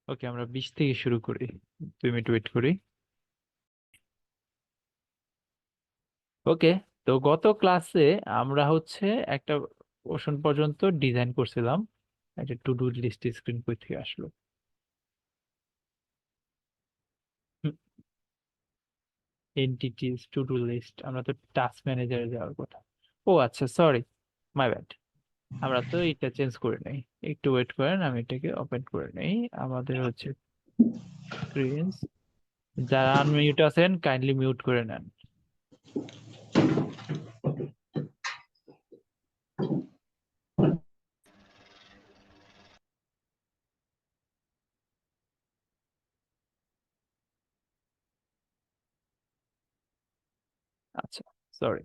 ওকে, আমরা 20 থেকে শুরু করি। 2 মিনিট ওয়েট করি। ওকে, তো গত ক্লাসে আমরা হচ্ছে একটা পোর্শন পর্যন্ত ডিজাইন করছিলাম। একটা টু ডু লিস্ট স্ক্রিন কই থেকে আসলো? এন্টিটিস টু ডু লিস্ট, আমরা তো টাস্ক ম্যানেজারে যাওয়ার কথা। ও আচ্ছা, সরি, মাই ব্যাড। আমরা তো এটা চেঞ্জ করে নেই। একটু ওয়েট করেন, আমি এটাকে ওপেন করে নেই। আমাদের হচ্ছে স্ক্রিন। যারা আনমিউট আছেন কাইন্ডলি মিউট করে নেন। আচ্ছা, সরি।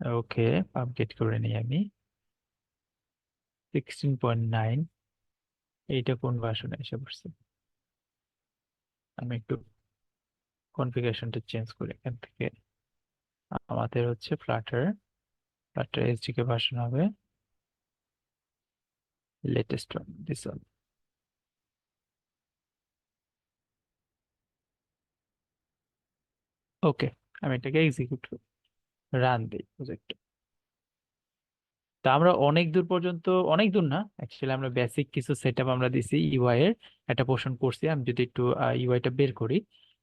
ওকে, আপডেট করে নিই আমি। 16.9। এইটা কোন ভার্সনে এসে পড়ছে? আমি একটু কনফিগারেশনটা চেঞ্জ করি এখান থেকে। আমাদের হচ্ছে ফ্লাটার। ফ্লাটার এসডিকে ভার্সন হবে লেটেস্ট ওয়ান, দিস ওয়ান। ওকে, আমি এটাকে এক্সিকিউট করি, রান দিই প্রজেক্ট। তা আমরা অনেক দূর পর্যন্ত, অনেক দূর না অ্যাকচুয়ালি, আমরা বেসিক কিছু সেটআপ আমরা দিছি ইউআই এর। একটা পোর্শন করছি। আমি যদি একটু ইউআইটা বের করি,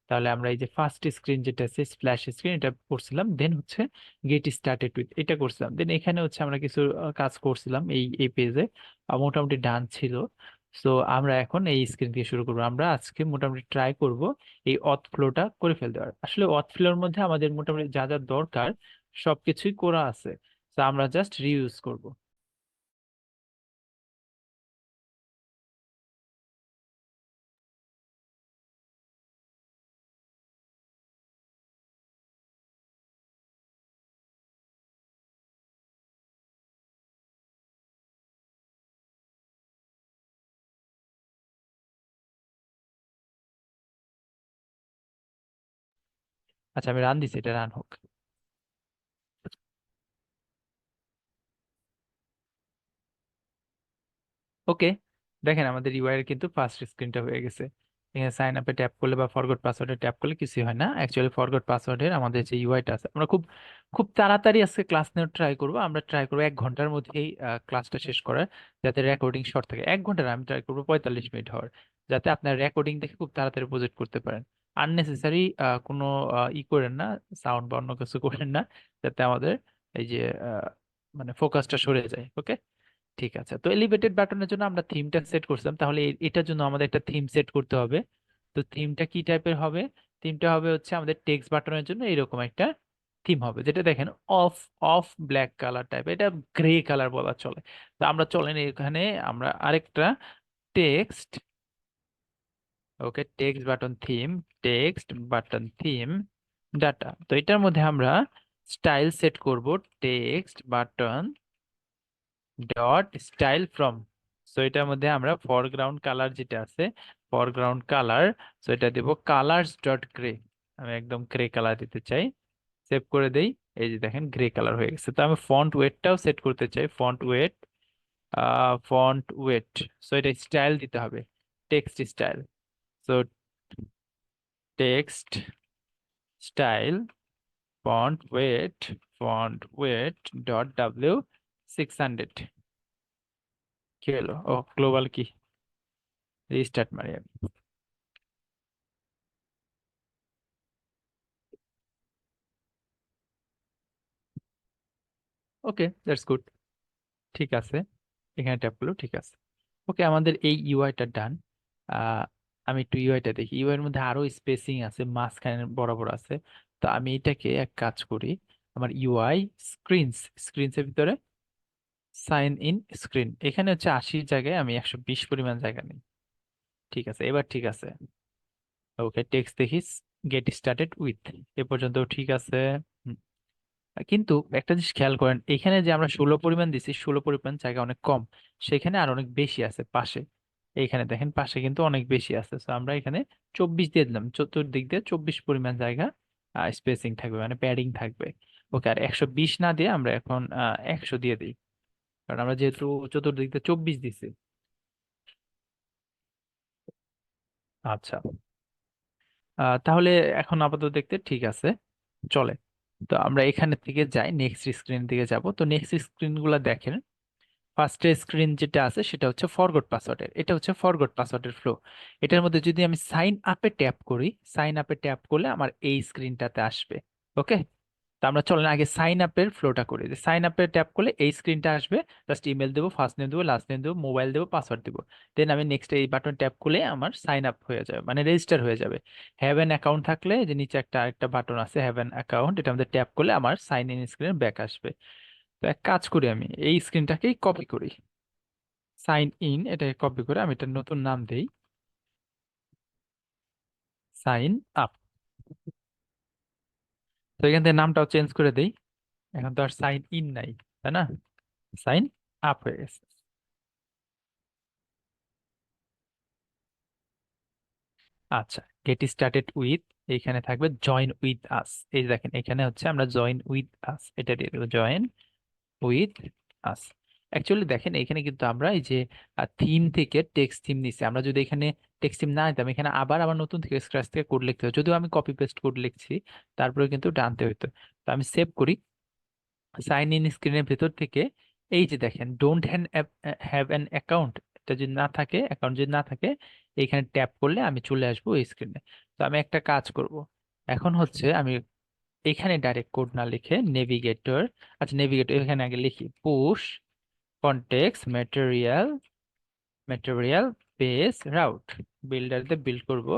তাহলে আমরা এই যে ফার্স্ট স্ক্রিন যেটা আছে স্প্ল্যাশ স্ক্রিন, এটা করছিলাম। দেন হচ্ছে গেট স্টার্টেড উইথ, এটা করছিলাম। দেন এখানে হচ্ছে আমরা কিছু কাজ করছিলাম এই পেজে, মোটামুটি ডান ছিল। সো আমরা এখন এই স্ক্রিন দিয়ে শুরু করবো। আমরা আজকে মোটামুটি ট্রাই করব এই অথ ফ্লোটা করে ফেলতে পারবো। আসলে অথ ফ্লোর মধ্যে আমাদের মোটামুটি যা যা দরকার সবকিছুই করা আছে। তো আমরা জাস্ট রিইউজ করব। আচ্ছা, আমি রান দিছি, এটা রান হোক। ওকে, দেখেন আমাদের ইউআই এর কিন্তু ফার্স্ট স্ক্রিনটা হয়ে গেছে। এখানে সাইন আপে ট্যাপ করলে বা ফরগট পাসওয়ার্ডে ট্যাপ করলে কিছুই হয় না। অ্যাকচুয়ালি ফরগট পাসওয়ার্ডের আমাদের যে ইউআইটা আছে, আমরা খুব খুব তাড়াতাড়ি আজকে ক্লাস নেওয়ার ট্রাই করবো। আমরা ট্রাই করবো 1 ঘন্টার মধ্যেই ক্লাসটা শেষ করার, যাতে রেকর্ডিং শর্ট থাকে। 1 ঘন্টা না, আমি ট্রাই করবো 45 মিনিট হওয়ার, যাতে আপনার রেকর্ডিং দেখে খুব তাড়াতাড়ি প্রজেক্ট করতে পারেন। আননেসেসারি কোনো করেন না, সাউন্ড বা অন্য কিছু করেন না, যাতে আমাদের এই যে মানে ফোকাসটা সরে যায়। ওকে, ঠিক আছে। তো এলিভেটেড বাটনের জন্য আমরা থিমটা সেট করছিলাম, তাহলে এটার জন্য আমাদের একটা থিম সেট করতে হবে। তো থিমটা কি টাইপের হবে? থিমটা হবে হচ্ছে আমাদের টেক্সট বাটনের জন্য এরকম একটা থিম হবে, যেটা দেখেন off off black colour type, এটা গ্রে কালার বলা চলে। তো আমরা চলেন এখানে আমরা আরেকটা text, okay, text button theme, text button theme data. তো এটার মধ্যে আমরা স্টাইল সেট করব text button dot style from. So এটার মধ্যে আমরা ফরগ্রাউন্ড কালার যেটা আছে, ফরগ্রাউন্ড কালার, সো এটা দেব কালার্স ডট গ্রে। আমি একদম গ্রে কালার দিতে চাই। সেভ করে দেই। এই যে দেখেন গ্রে কালার হয়ে গেছে। তো আমি ফন্ট ওয়েটটাও সেট করতে চাই, font wait, font wait. So এটা স্টাইল দিতে হবে, text style. So text style font wait dot W 600। কি হলো? ও, গ্লোবাল কি, রিস্টার্ট মারি আমি। ওকে, দ্যাটস গুড। ঠিক আছে, এখানে ট্যাপ করলো, ঠিক আছে। ওকে, আমাদের এই ইউআইটা ডান। আমি একটু ইউআইটা দেখি। ইউআই এর মধ্যে আরো স্পেসিং আছে, মাঝখানে বরাবর আছে। তো আমি এটাকে এক কাজ করি, আমার ইউআই স্ক্রিনস, স্ক্রিনস এর ভিতরে সাইন ইন স্ক্রিন, এখানে হচ্ছে 80 জায়গায় আমি 120 পরিমাণ জায়গা নিই। ঠিক আছে, এবার ঠিক আছে। ওকে, টেক্সট দেখি, গেট স্টার্টেড উইথ, এ পর্যন্ত ঠিক আছে। হুম, কিন্তু একটা জিনিস খেয়াল করেন, এখানে যে আমরা 16 পরিমাণ দিছি, 16 পরিমাণ জায়গা অনেক কম, সেখানে আর অনেক বেশি আছে পাশে। এইখানে দেখেন পাশে কিন্তু অনেক বেশি আছে, তো আমরা এখানে 24 দিয়ে দিলাম, চতুর্দিক দিয়ে 24 পরিমাণ জায়গা স্পেসিং থাকবে, মানে প্যাডিং থাকবে। ওকে, আর 120 না দিয়ে আমরা এখন 100 দিয়ে দিই, কারণ আমরা যেহেতু চতুর্দিক দিয়ে 24 দিছি। আচ্ছা, তাহলে এখন আপাতত দেখতে ঠিক আছে, চলে। তো আমরা এখানে থেকে যাই, নেক্সট স্ক্রিন দিকে যাব। তো নেক্সট স্ক্রিন গুলা দেখেন, ফার্স্ট স্ক্রিন যেটা আছে সেটা হচ্ছে ফরগট পাসওয়ার্ডের, এটা হচ্ছে ফরগট পাসওয়ার্ডের ফ্লো। এটার মধ্যে যদি আমি সাইন আপে ট্যাপ করি, সাইন আপে ট্যাপ করলে আমার এই স্ক্রিনটাতে আসবে। ওকে, তো আমরা চলেন আগে সাইন আপের ফ্লোটা করি। যে সাইন আপে ট্যাপ করলে এই স্ক্রিনটা আসবে, জাস্ট ইমেল দেবো, ফার্স্ট নেম দেবো, লাস্ট নেম দেবো, মোবাইল দেবো, পাসওয়ার্ড দেবো। দেন আমি নেক্সট এই বাটন ট্যাপ করলে আমার সাইন আপ হয়ে যাবে, মানে রেজিস্টার হয়ে যাবে। হ্যাভ অ্যান অ্যাকাউন্ট থাকলে যে নিচে একটা আরেকটা বাটন আছে হ্যাভ অ্যান অ্যাকাউন্ট, এটা আমাদের ট্যাপ করলে আমার সাইন ইন স্ক্রিনের ব্যাক আসবে। তো এক কাজ করি, আমি এই স্ক্রিনটাকেই কপি করি, সাইন ইন এটাকে কপি করে আমি একটা নতুন নাম দেই, সাইন আপ। তো এখান থেকে নামটাও চেঞ্জ করে দেই, এখন তো আর সাইন ইন নাই, তাই না, সাইন আপ হয়ে গেছে। আচ্ছা, গেট স্টার্টেড উইথ, এইখানে থাকবে জয়েন উইথ আস। এই যে দেখেন এখানে হচ্ছে আমরা জয়েন উইথ আস, এটা দিয়ে দেবো জয়েন উইথ আস। অ্যাকচুয়ালি দেখেন এখানে কিন্তু আমরা এই যে থিম থেকে টেক্সট থিম নিছি, আমরা যদি এখানে টেক্সট থিম না নিতাম, এখানে আবার আবার নতুন থেকে স্ক্র্যাচ থেকে কোড লিখতে হয়, যদিও আমি কপি পেস্ট কোড লিখছি, তারপরে কিন্তু টানতে হইতো। তো আমি সেভ করি, সাইন ইন স্ক্রিনের ভেতর থেকে এই যে দেখেন ডোন্ট হ্যাভ অ্যান অ্যাকাউন্ট, এটা যদি না থাকে, অ্যাকাউন্ট যদি না থাকে, এইখানে ট্যাপ করলে আমি চলে আসবো এই স্ক্রিনে। তো আমি একটা কাজ করব, এখন হচ্ছে আমি এখানে ডাইরেক্ট কোড না লিখে নেভিগেটর, আচ্ছা নেভিগেটর এখানে আগে লিখি push context material, material base route, builder দিয়ে বিল্ড করব।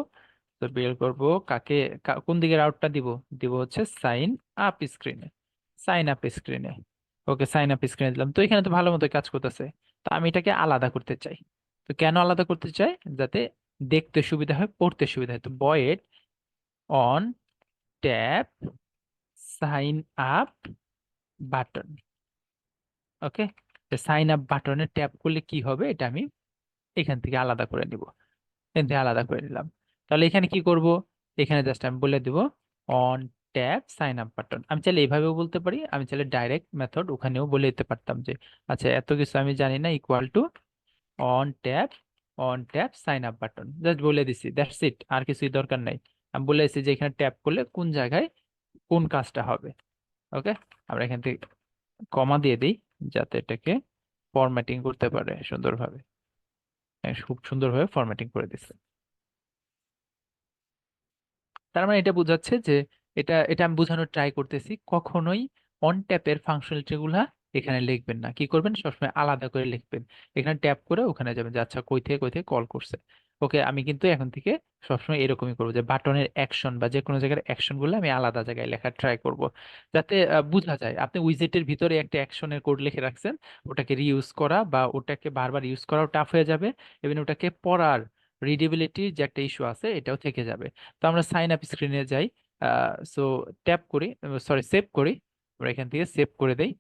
তো বিল্ড করব কাকে, কোন দিকে রাউটটা দিব, দিব হচ্ছে সাইন আপ স্ক্রিনে, সাইন আপ স্ক্রিনে। ওকে, সাইন আপ স্ক্রিনে দিলাম, তো এখানে তো ভালো মতো কাজ করতেছে। তো আমি এটাকে আলাদা করতে চাই। তো কেন আলাদা করতে চাই, যাতে দেখতে সুবিধা হয়, পড়তে সুবিধা হয়। তো void on tap sign up button. Okay, sign up বাটনে ট্যাপ করলে কি হবে এটা আমি এখান থেকে আলাদা করে নিব, এখান থেকে আলাদা করে নিলাম। তাহলে এখানে কি করব, এখানে জাস্ট আমি বলে দিব on tap sign up button. আমি চাইলে এইভাবেও বলতে পারি, আমি চাইলে ডাইরেক্ট মেথড ওখানেও বলে দিতে পারতাম যে আচ্ছা এত কিছু আমি জানি না, equal to on tap, on tap sign up button, just বলে দিছি, দ্যাটস ইট, আর কিছুই দরকার নাই। আমি বলে দিচ্ছি যে এখানে ট্যাপ করলে কোন জায়গায় কোন কাজটা হবে। ওকে, আমরা এখান থেকে কমা দিয়ে দিই, যাতে এটাকে ফরম্যাটিং করতে পারে সুন্দরভাবে। খুব সুন্দরভাবে ফরম্যাটিং করে দিচ্ছে। তার মানে এটা বোঝাচ্ছে যে এটা এটা আমি বোঝানোর ট্রাই করতেছি, কখনোই অন ট্যাপের ফাংশনালিটি গুলা এখানে লিখবেন না, কি করবেন সবসময় আলাদা করে লিখবেন। এখানে ট্যাপ করে ওখানে যাবেন যে আচ্ছা কই থেকে কল করছে। ওকে, আমি কিন্তু এখন থেকে সবসময় এরকমই করবো, যে বাটনের অ্যাকশন বা যে কোনো জায়গার অ্যাকশন গুলো আমি আলাদা জায়গায় লেখার ট্রাই করব, যাতে বোঝা যায় আপনি উইজেটের ভিতরে একটা অ্যাকশনের কোড লিখে রাখছেন, ওটাকে রিইউজ করা বা ওটাকে বারবার ইউজ করাও টাফ হয়ে যাবে, এবং ওটাকে পড়ার রিডেবিলিটির যে একটা ইস্যু আছে এটাও থেকে যাবে। তো আমরা সাইন আপ স্ক্রিনে যাই, সো ট্যাপ করি, সরি সেভ করি, আমরা এখান থেকে সেভ করে দেই।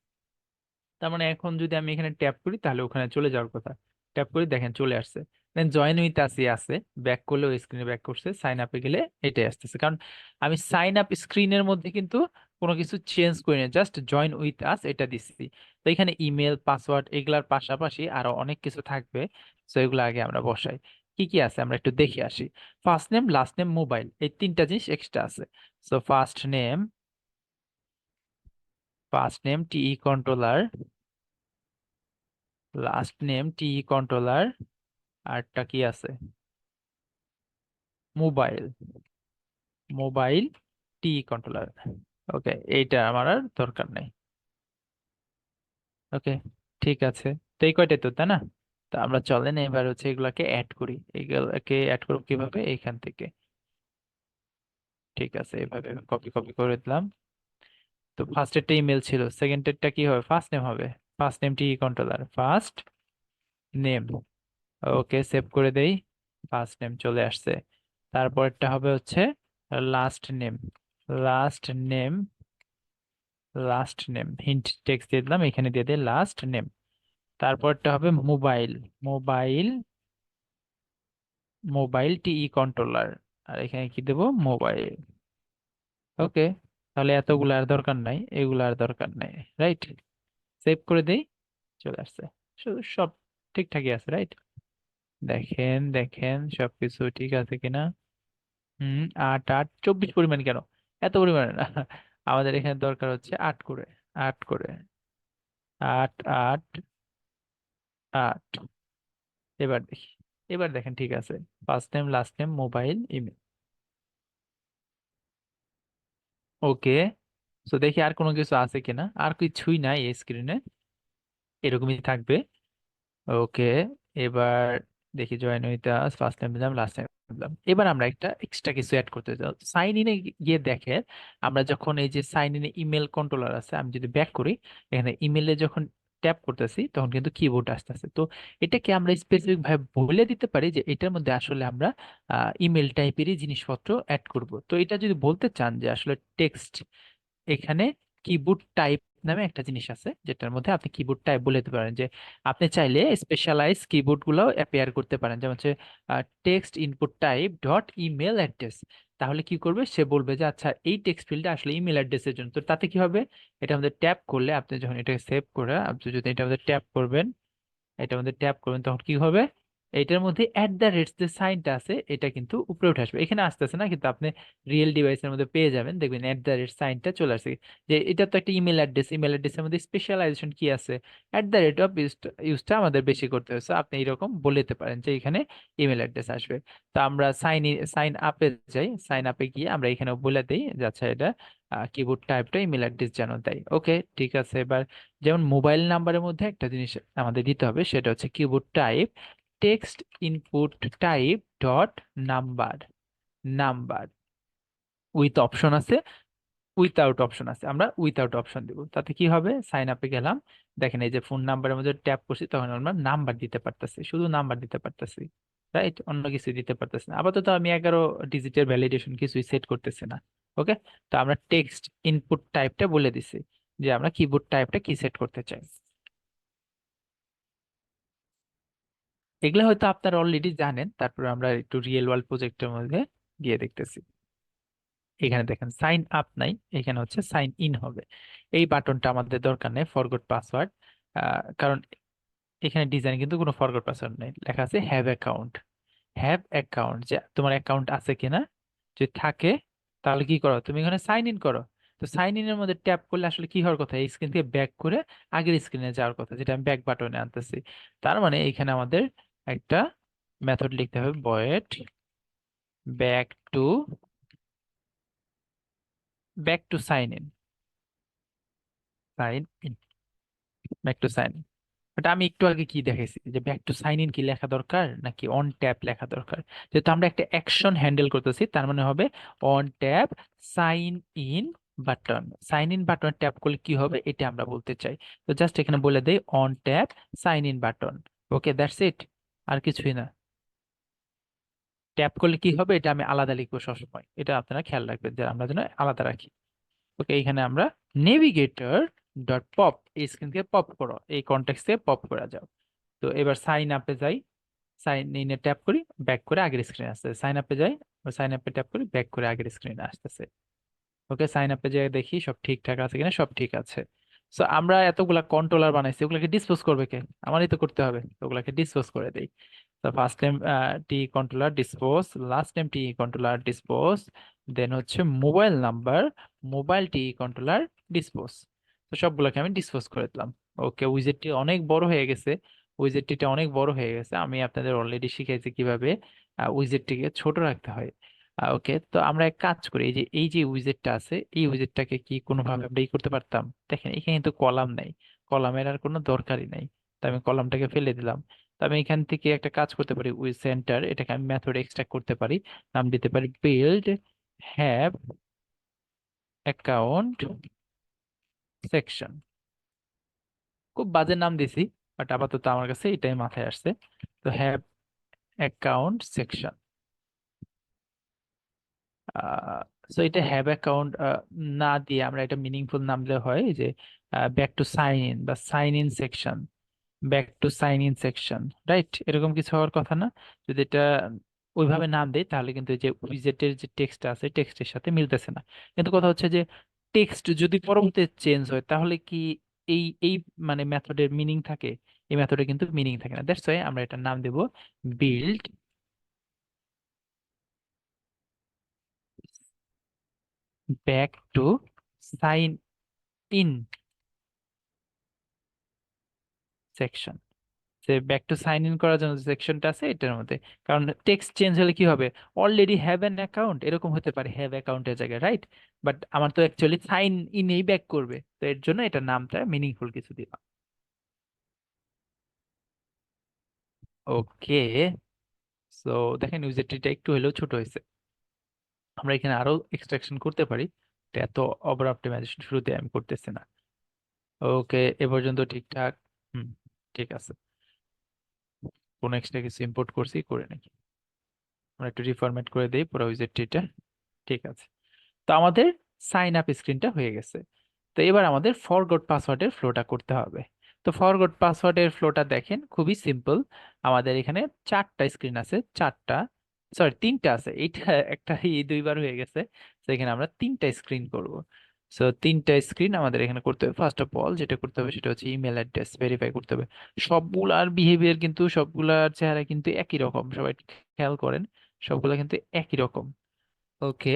তার মানে এখন যদি আমি এখানে ট্যাপ করি তাহলে ওখানে চলে যাওয়ার কথা, ট্যাপ করি দেখেন চলে আসছে। দেন জয়েন উইথ আসি আছে, ব্যাক করলে ওই স্ক্রিনে ব্যাক করছে, সাইন আপে গেলে এটাই আসতেছে, কারণ আমি সাইন আপ স্ক্রিনের মধ্যে কিন্তু কোনো কিছু চেঞ্জ করি না, জাস্ট জয়েন উইথ আস এটা দিচ্ছি। তো এখানে ইমেল পাসওয়ার্ড এগুলার পাশাপাশি আরো অনেক কিছু থাকবে, তো এগুলো আগে আমরা বসাই। কি কি আছে আমরা একটু দেখে আসি। First name, last name, mobile, এই তিনটা জিনিস এক্সট্রা আছে। সো ফার্স্ট নেম টিই কন্ট্রোলার, লাস্ট নেম টিই কন্ট্রোলার, আরটা কি আছে, মোবাইল, মোবাইল টিই কন্ট্রোলার। ওকে, এইটা আমার আর দরকার নেই। ওকে, ঠিক আছে, তো এই কয়টাই তো, তাই না। তো আমরা চলেন এবার হচ্ছে এগুলাকে অ্যাড করি, এগুলাকে অ্যাড করব কিভাবে, এইখান থেকে। ঠিক আছে, এভাবে কপি কপি করে দিলাম। তো ফার্স্টেরটা ইমেল ছিল, সেকেন্ডেরটা কি হবে, ফার্স্ট নেম হবে, ফার্স্ট নেম টিই কন্ট্রোলার, ফার্স্ট নেম। ওকে, সেভ করে দেই, ফার্স্ট নেম চলে আসছে। তারপরটা হবে হচ্ছে last name, last name, last name hint text দিয়ে দিলাম, এখানে দিয়ে দিই লাস্ট নেম। তারপরটা হবে মোবাইল, মোবাইল মোবাইল টিই কন্ট্রোলার, আর এখানে কি দেবো, মোবাইল। ওকে, তাহলে এতগুলো আর দরকার নাই, এগুলো আর দরকার নাই, রাইট? সেভ করে দেই, চলে আসছে। শুধু সব ঠিকঠাকই আছে, রাইট? দেখেন দেখেন সবকিছু ঠিক আছে কিনা। 8 8 24 পরিমাণ কেন, এত পরিমাণে না। আমাদের এখানে দরকার হচ্ছে 8 করে, 8 করে, 8 8 8। এবার দেখি, এবার দেখেন ঠিক আছে। First name, last name, mobile, email. Okay, তো দেখি আর কোনো কিছু আছে কিনা, আর কিছুই নাই এই স্ক্রিনে, এরকমই থাকবে। ওকে, এবার দেখি join with us, first name দিলাম, লাস্ট নেম দিলাম। এবার আমরা একটা এক্সট্রা কিছু অ্যাড করতে চাই। সাইন ইনে গিয়ে দেখেন, আমরা যখন এই যে সাইন ইনে ইমেল কন্ট্রোলার আছে, আমি যদি ব্যাক করি, এখানে ইমেলে যখন ট্যাপ করতেছি তখন কিন্তু কিবোর্ড আসতেছে। তো এটাকে আমরা স্পেসিফিক ভাবে বলে দিতে পারি যে এটার মধ্যে আসলে আমরা ইমেল টাইপেরই জিনিসপত্র অ্যাড করব। তো এটা যদি বলতে চান যে আসলে টেক্সট, এখানে কিবোর্ড টাইপ নামে একটা জিনিস আছে যেটার মধ্যে আপনি কিবোর্ড টাইপ বলে দিতে পারেন, যে আপনি চাইলে স্পেশালাইজ কিবোর্ড গুলো অ্যাপেয়ার করতে পারেন, যেমন হচ্ছে text input type dot email address. তাহলে কি করবে, সে বলবে যে আচ্ছা এই টেক্সট ফিল্ডটা আসলে ইমেল অ্যাড্রেসের জন্য। তো তাতে কি হবে, এটা আমাদের ট্যাপ করলে, আপনি যখন এটাকে সেভ করে আপনি যদি এটা আমাদের ট্যাপ করবেন, এটার মধ্যে ট্যাপ করবেন, তখন কি হবে, এটার মধ্যে অ্যাট দ্য রেট যে সাইনটা আছে এটা কিন্তু উপরে উঠে আসবে। এখানে আসতেছে না, কিন্তু আপনি রিয়েল ডিভাইসের মধ্যে পেয়ে যাবেন, দেখবেন অ্যাট দ্য রেট সাইনটা চলে আসছে। যে এটা তো একটা ইমেল অ্যাড্রেস, ইমেল অ্যাড্রেসের মধ্যে স্পেশালাইজেশন কি আছে, অ্যাট দ্য রেট অফ ইউজটা আমাদের বেশি করতে হচ্ছে। আপনি এরকম বলতে পারেন যে এখানে ইমেল অ্যাড্রেস আসবে। তো আমরা সাইন আপে যাই, সাইন আপে গিয়ে আমরা এখানে বলে দিই যে আচ্ছা এটা কিবোর্ড টাইপটা ইমেল অ্যাড্রেস যেন দেয়। ওকে, ঠিক আছে। এবার যেমন মোবাইল নাম্বারের মধ্যে একটা জিনিস আমাদের দিতে হবে, সেটা হচ্ছে keyboard type text input type dot number, number with option আছে, উইথআউট অপশন আছে, আমরা উইথআউট অপশন দিব। তাতে কি হবে, সাইন আপে গেলাম, দেখেন এই যে ফোন নাম্বারের মধ্যে ট্যাপ করছি তখন আমরা নাম্বার দিতে পারতেছি, শুধু নাম্বার দিতে পারতেছি, রাইট? অন্য কিছু দিতে পারতেছি না। আপাতত আমি 11 ডিজিটের ভ্যালিডেশন কিছুই সেট করতেছি না। ওকে, তো আমরা টেক্সট ইনপুট টাইপটা বলে দিছি যে আমরা কিবোর্ড টাইপটা কি সেট করতে চাই। এগুলো হয়তো আপনারা অলরেডি জানেন, তারপর আমরা একটু রিয়েল ওয়ার্ল্ড প্রজেক্টের মধ্যে গিয়ে দেখতেছি। এখানে দেখেন সাইন আপ নাই, এখানে হচ্ছে সাইন ইন হবে। এই বাটনটা আমাদের দরকার নেই, ফরগট পাসওয়ার্ড, কারণ এখানে ডিজাইন কিন্তু কোনো ফরগট পাসওয়ার্ড নেই, লেখা আছে হ্যাভ অ্যাকাউন্ট। হ্যাভ অ্যাকাউন্ট, যে তোমার অ্যাকাউন্ট আছে কিনা, যদি থাকে তাহলে কি করো, তুমি এখানে সাইন ইন করো। তো সাইন ইন এর মধ্যে ট্যাপ করলে আসলে কি হওয়ার কথা, এই স্ক্রিন থেকে ব্যাক করে আগের স্ক্রিনে যাওয়ার কথা, যেটা আমি ব্যাক বাটনে আনতেছি। তার মানে এখানে আমাদের একটা মেথড লিখতে হবে, void back to, back to sign in, sign in, back to sign in. But আমি একটু আগে কি দেখেছি যে ব্যাক টু সাইন ইন কি লেখা দরকার নাকি অন ট্যাপ লেখা দরকার। যেহেতু আমরা একটা অ্যাকশন হ্যান্ডেল করতেছি, তার মানে হবে on tap sign in button. Sign in button tap করলে কি হবে এটা আমরা বলতে চাই। তো জাস্ট এখানে বলে দেই on tap sign in button. Okay, that's it, আর কিছুই না। ট্যাপ করলে কি হবে এটা আমি আলাদা লিখবো সবসময়, এটা আপনারা খেয়াল রাখবেন যে আমরা যেন আলাদা রাখি। ওকে, এখানে আমরা নেভিগেটর ডট পপ, এই স্ক্রিন থেকে পপ করো, এই কনটেক্সট থেকে পপ করা যাও। তো এবার সাইন আপে যাই, সাইন ইনে ট্যাপ করি, ব্যাক করে আগের স্ক্রিনে আসতেছে। সাইন আপে যাই, সাইন আপে ট্যাপ করি, ব্যাক করে আগের স্ক্রিনে আসতেছে। ওকে, সাইন আপে যাই দেখি সব ঠিকঠাক আছে কিনা, সব ঠিক আছে। সো আমরা এতগুলা কন্ট্রোলার বানাইছি, ওগুলাকে ডিসপোজ করবে কে, আমারই তো করতে হবে, তো ওগুলাকে ডিসপোজ করে দেই। তো ফার্স্ট টাইম টি কন্ট্রোলার ডিসপোজ, লাস্ট টাইম টি কন্ট্রোলার ডিসপোজ, দেন হচ্ছে মোবাইল নাম্বার, মোবাইল টি কন্ট্রোলার ডিসপোজ। তো সবগুলোকে আমি ডিসপোজ করে দিলাম। ওকে, উইজেটটি অনেক বড় হয়ে গেছে, উইজেটটিটা অনেক বড় হয়ে গেছে। আমি আপনাদের অলরেডি শিখেছি কিভাবে উইজেটটিকে ছোট রাখতে হয়। ওকে, তো আমরা এক কাজ করি, এই যে উইজেটটা আছে, এই উইজেটটাকে কি কোনোভাবে আমরা ই করতে পারতাম। দেখেন এখানে কিন্তু কলাম নাই, কলামের আর কোনো দরকারই নাই, তো আমি কলামটাকে ফেলে দিলাম। তো আমি এখান থেকে একটা কাজ করতে পারি, উইথ সেন্টার, এটাকে আমি মেথড এক্সট্রাক্ট করতে পারি, নাম দিতে পারি বিল্ড হ্যাভ অ্যাকাউন্ট সেকশন। খুব বাজে নাম দিছি, বাট আপাতত আমার কাছে এটাই মাথায় আসছে। তো হ্যাভ অ্যাকাউন্ট সেকশন, সো এটা হ্যাভ অ্যাকাউন্ট না দিয়ে আমরা এটা মিনিংফুল নাম দিলে হয় যে ব্যাক টু সাইন ইন বা sign in section, back to sign in section, right? এরকম কিছু হওয়ার কথা না? যদি এটা ওইভাবে নাম দেই, তাহলে কিন্তু এই যে উইজেটের যে টেক্সট আছে টেক্সটের সাথে মিলতেছে না। কিন্তু কথা হচ্ছে যে টেক্সট যদি পরবর্তীতে চেঞ্জ হয় তাহলে কি এই মানে মেথডের মিনিং থাকে? এই মেথডে কিন্তু মিনিং থাকে না। দ্যাটস ওয়াই আমরা এটার নাম দেব build back to sign in section. যে ব্যাক টু সাইন ইন করার জন্য যে সেকশনটা আছে এটার মধ্যে। কারণ টেক্সট চেঞ্জ হলে কি হবে, অলরেডি হ্যাভ অ্যান অ্যাকাউন্ট এরকম হতে পারে, হ্যাভ অ্যাকাউন্টের জায়গায়, রাইট? বাট আমার তো অ্যাকচুয়ালি সাইন ইনেই ব্যাক করবে, তো এর জন্য এটার নামটা মিনিংফুল কিছু দিলাম। ওকে, সো দেখেন ইউজারটিটা একটু হলেও ছোট হয়েছে। আমরা এখানে আরো এক্সট্রাকশন করতে পারি, এটা এত ওভার অপটিমাইজেশন শুরুতে আমি করতেছি না। ওকে, এ পর্যন্ত ঠিকঠাক। হুম, ঠিক আছে। কোন এক্সট্রা কিছু ইম্পোর্ট করছি করে নাকি, আমরা একটু রিফরম্যাট করে দিই পুরো উইজারটিটা। ঠিক আছে, তো আমাদের সাইন আপ স্ক্রিনটা হয়ে গেছে। তো এবার আমাদের ফরগট পাসওয়ার্ডের ফ্লোটা করতে হবে। তো ফরগট পাসওয়ার্ডের ফ্লোটা দেখেন খুবই সিম্পল। আমাদের এখানে চারটা স্ক্রিন আছে, চারটা, সরি তিনটা আছে, এইটা একটা দুইবার হয়ে গেছে। তো এখানে আমরা তিনটা স্ক্রিন করব। সো তিনটা স্ক্রিন আমাদের এখানে করতে হবে। ফার্স্ট অফ অল যেটা করতে হবে সেটা হচ্ছে ইমেল অ্যাড্রেস ভেরিফাই করতে হবে। সবগুলার বিহেভিয়ার কিন্তু, সবগুলার চেহারা কিন্তু একই রকম, সবাই খেয়াল করেন, সবগুলা কিন্তু একই রকম। ওকে,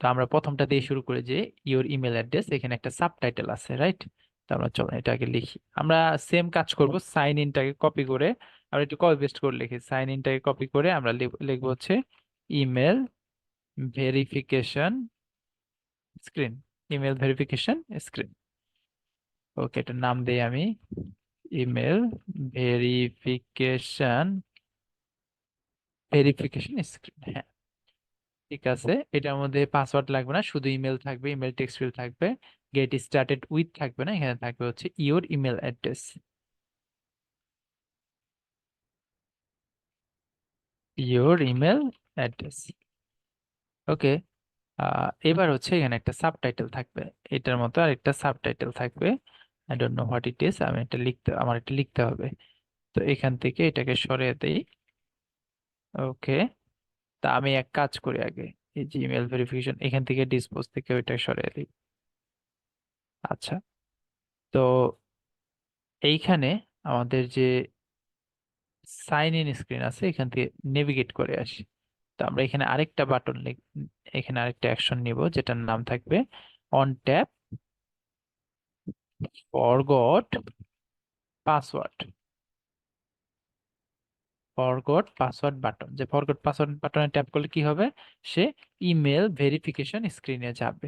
তো আমরা প্রথমটা দিয়ে শুরু করি যে ইওর ইমেল অ্যাড্রেস, এখানে একটা সাবটাইটেল আছে, রাইট? তো আমরা চলো এটা আগে লিখি। আমরা সেম কাজ করব, সাইন ইনটাকে কপি করে আমরা একটু কপি পেস্ট করে লিখি। সাইন ইনটাকে কপি করে আমরা লিখবো হচ্ছে email verification screen, email verification screen. Okay, এটার নাম দেই আমি ইমেল ভেরিফিকেশন ভেরিফিকেশন স্ক্রিন। হ্যাঁ, ঠিক আছে। এটার মধ্যে পাসওয়ার্ড লাগবে না, শুধু ইমেল থাকবে, ইমেল টেক্সট ফিল্ড থাকবে, গেট স্টার্টেড উইথ থাকবে না, এখানে থাকবে হচ্ছে your email address, your email address. Okay, এবার হচ্ছে এখানে একটা সাবটাইটেল থাকবে, এটার মতো আর একটা সাবটাইটেল থাকবে। I don't know what it is, আমি এটা লিখতে, আমার এটা লিখতে হবে। তো এখান থেকে এটাকে সরিয়ে দেই। ওকে, তা আমি এক কাজ করি আগে, এই যে ইমেল ভেরিফিকেশন এখান থেকে ডিসপোজ থেকে ওইটা সরিয়ে দিই। আচ্ছা, তো এইখানে আমাদের যে সাইন ইন স্ক্রিন আছে এখান থেকে নেভিগেট করে আসি। তো আমরা এখানে আরেকটা বাটন এখানে আরেকটা অ্যাকশন নিব যেটার নাম থাকবে on tap forgot password. Forgot password button, যে ফরগট পাসওয়ার্ড বাটনে ট্যাপ করলে কি হবে, সে ইমেল ভেরিফিকেশন স্ক্রিনে যাবে।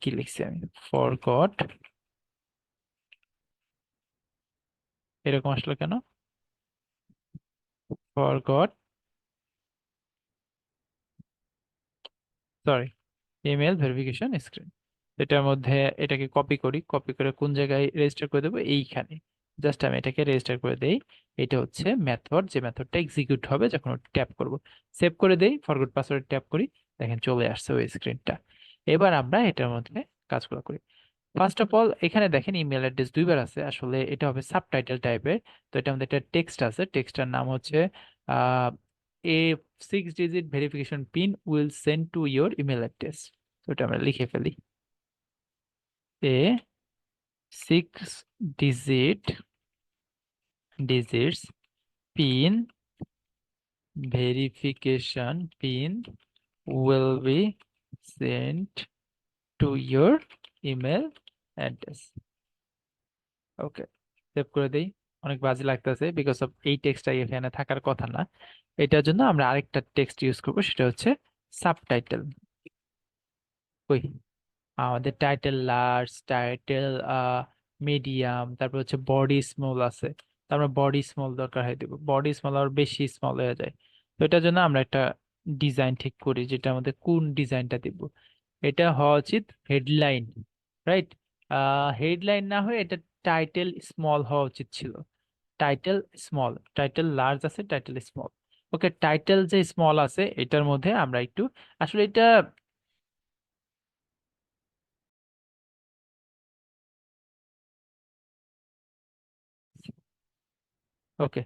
কি লিখছি আমি, ফরগট, এরকম আসলো কেন, forgot, sorry, email verification screen. এটার মধ্যে এটাকে কপি করি, কপি করে কোন জায়গায় রেজিস্টার করে দেবো, এইখানে। জাস্ট আমি এটাকে রেজিস্টার করে দেই। এটা হচ্ছে মেথড, যে মেথডটা এক্সিকিউট হবে যখন ট্যাপ করব। সেভ করে দেই, ফরগট পাসওয়ার্ড ট্যাপ করি, দেখেন চলে আসছে ওই স্ক্রিনটা। এবার আমরা এটার মধ্যে কাজগুলো করি। ফার্স্ট অফ অল এখানে দেখেন ইমেল অ্যাড্রেস দুইবার আছে, আসলে এটা হবে সাবটাইটেল টাইপের। তো এটার মধ্যে একটা টেক্সট আছে, টেক্সটার নাম হচ্ছে আহ এ 6 digit verification pin will send to your email address. তো এটা আমরা লিখে ফেলি, এ 6 digits pin verification pin will be sent to your email address. Okay, save করে দেই। অনেক বাজে লাগতেছে বিকজ অফ এই টেক্সটটা এখানে থাকার কথা না। এটার জন্য আমরা আরেকটা টেক্সট ইউজ করবো, সেটা হচ্ছে সাবটাইটেল। ওই আমাদের টাইটেল লার্জ, টাইটেল মিডিয়াম, তারপর হচ্ছে বডি স্মল আছে, তো আমরা বডি স্মল দরকার হয় দিব, বডি স্মল আর বেশি স্মল হয়ে যায়। তো এটার জন্য আমরা একটা ডিজাইন ঠিক করি, যেটা আমাদের কোন ডিজাইনটা দিব। এটা হওয়া উচিত হেডলাইন, রাইট? হেডলাইন না হয়ে এটা টাইটেল স্মল হওয়া উচিত ছিল। টাইটেল স্মল, টাইটেল লার্জ আছে, টাইটেল স্মল। ওকে, টাইটেল যে স্মল আছে এটার মধ্যে আমরা একটু, আসলে এটা, ওকে,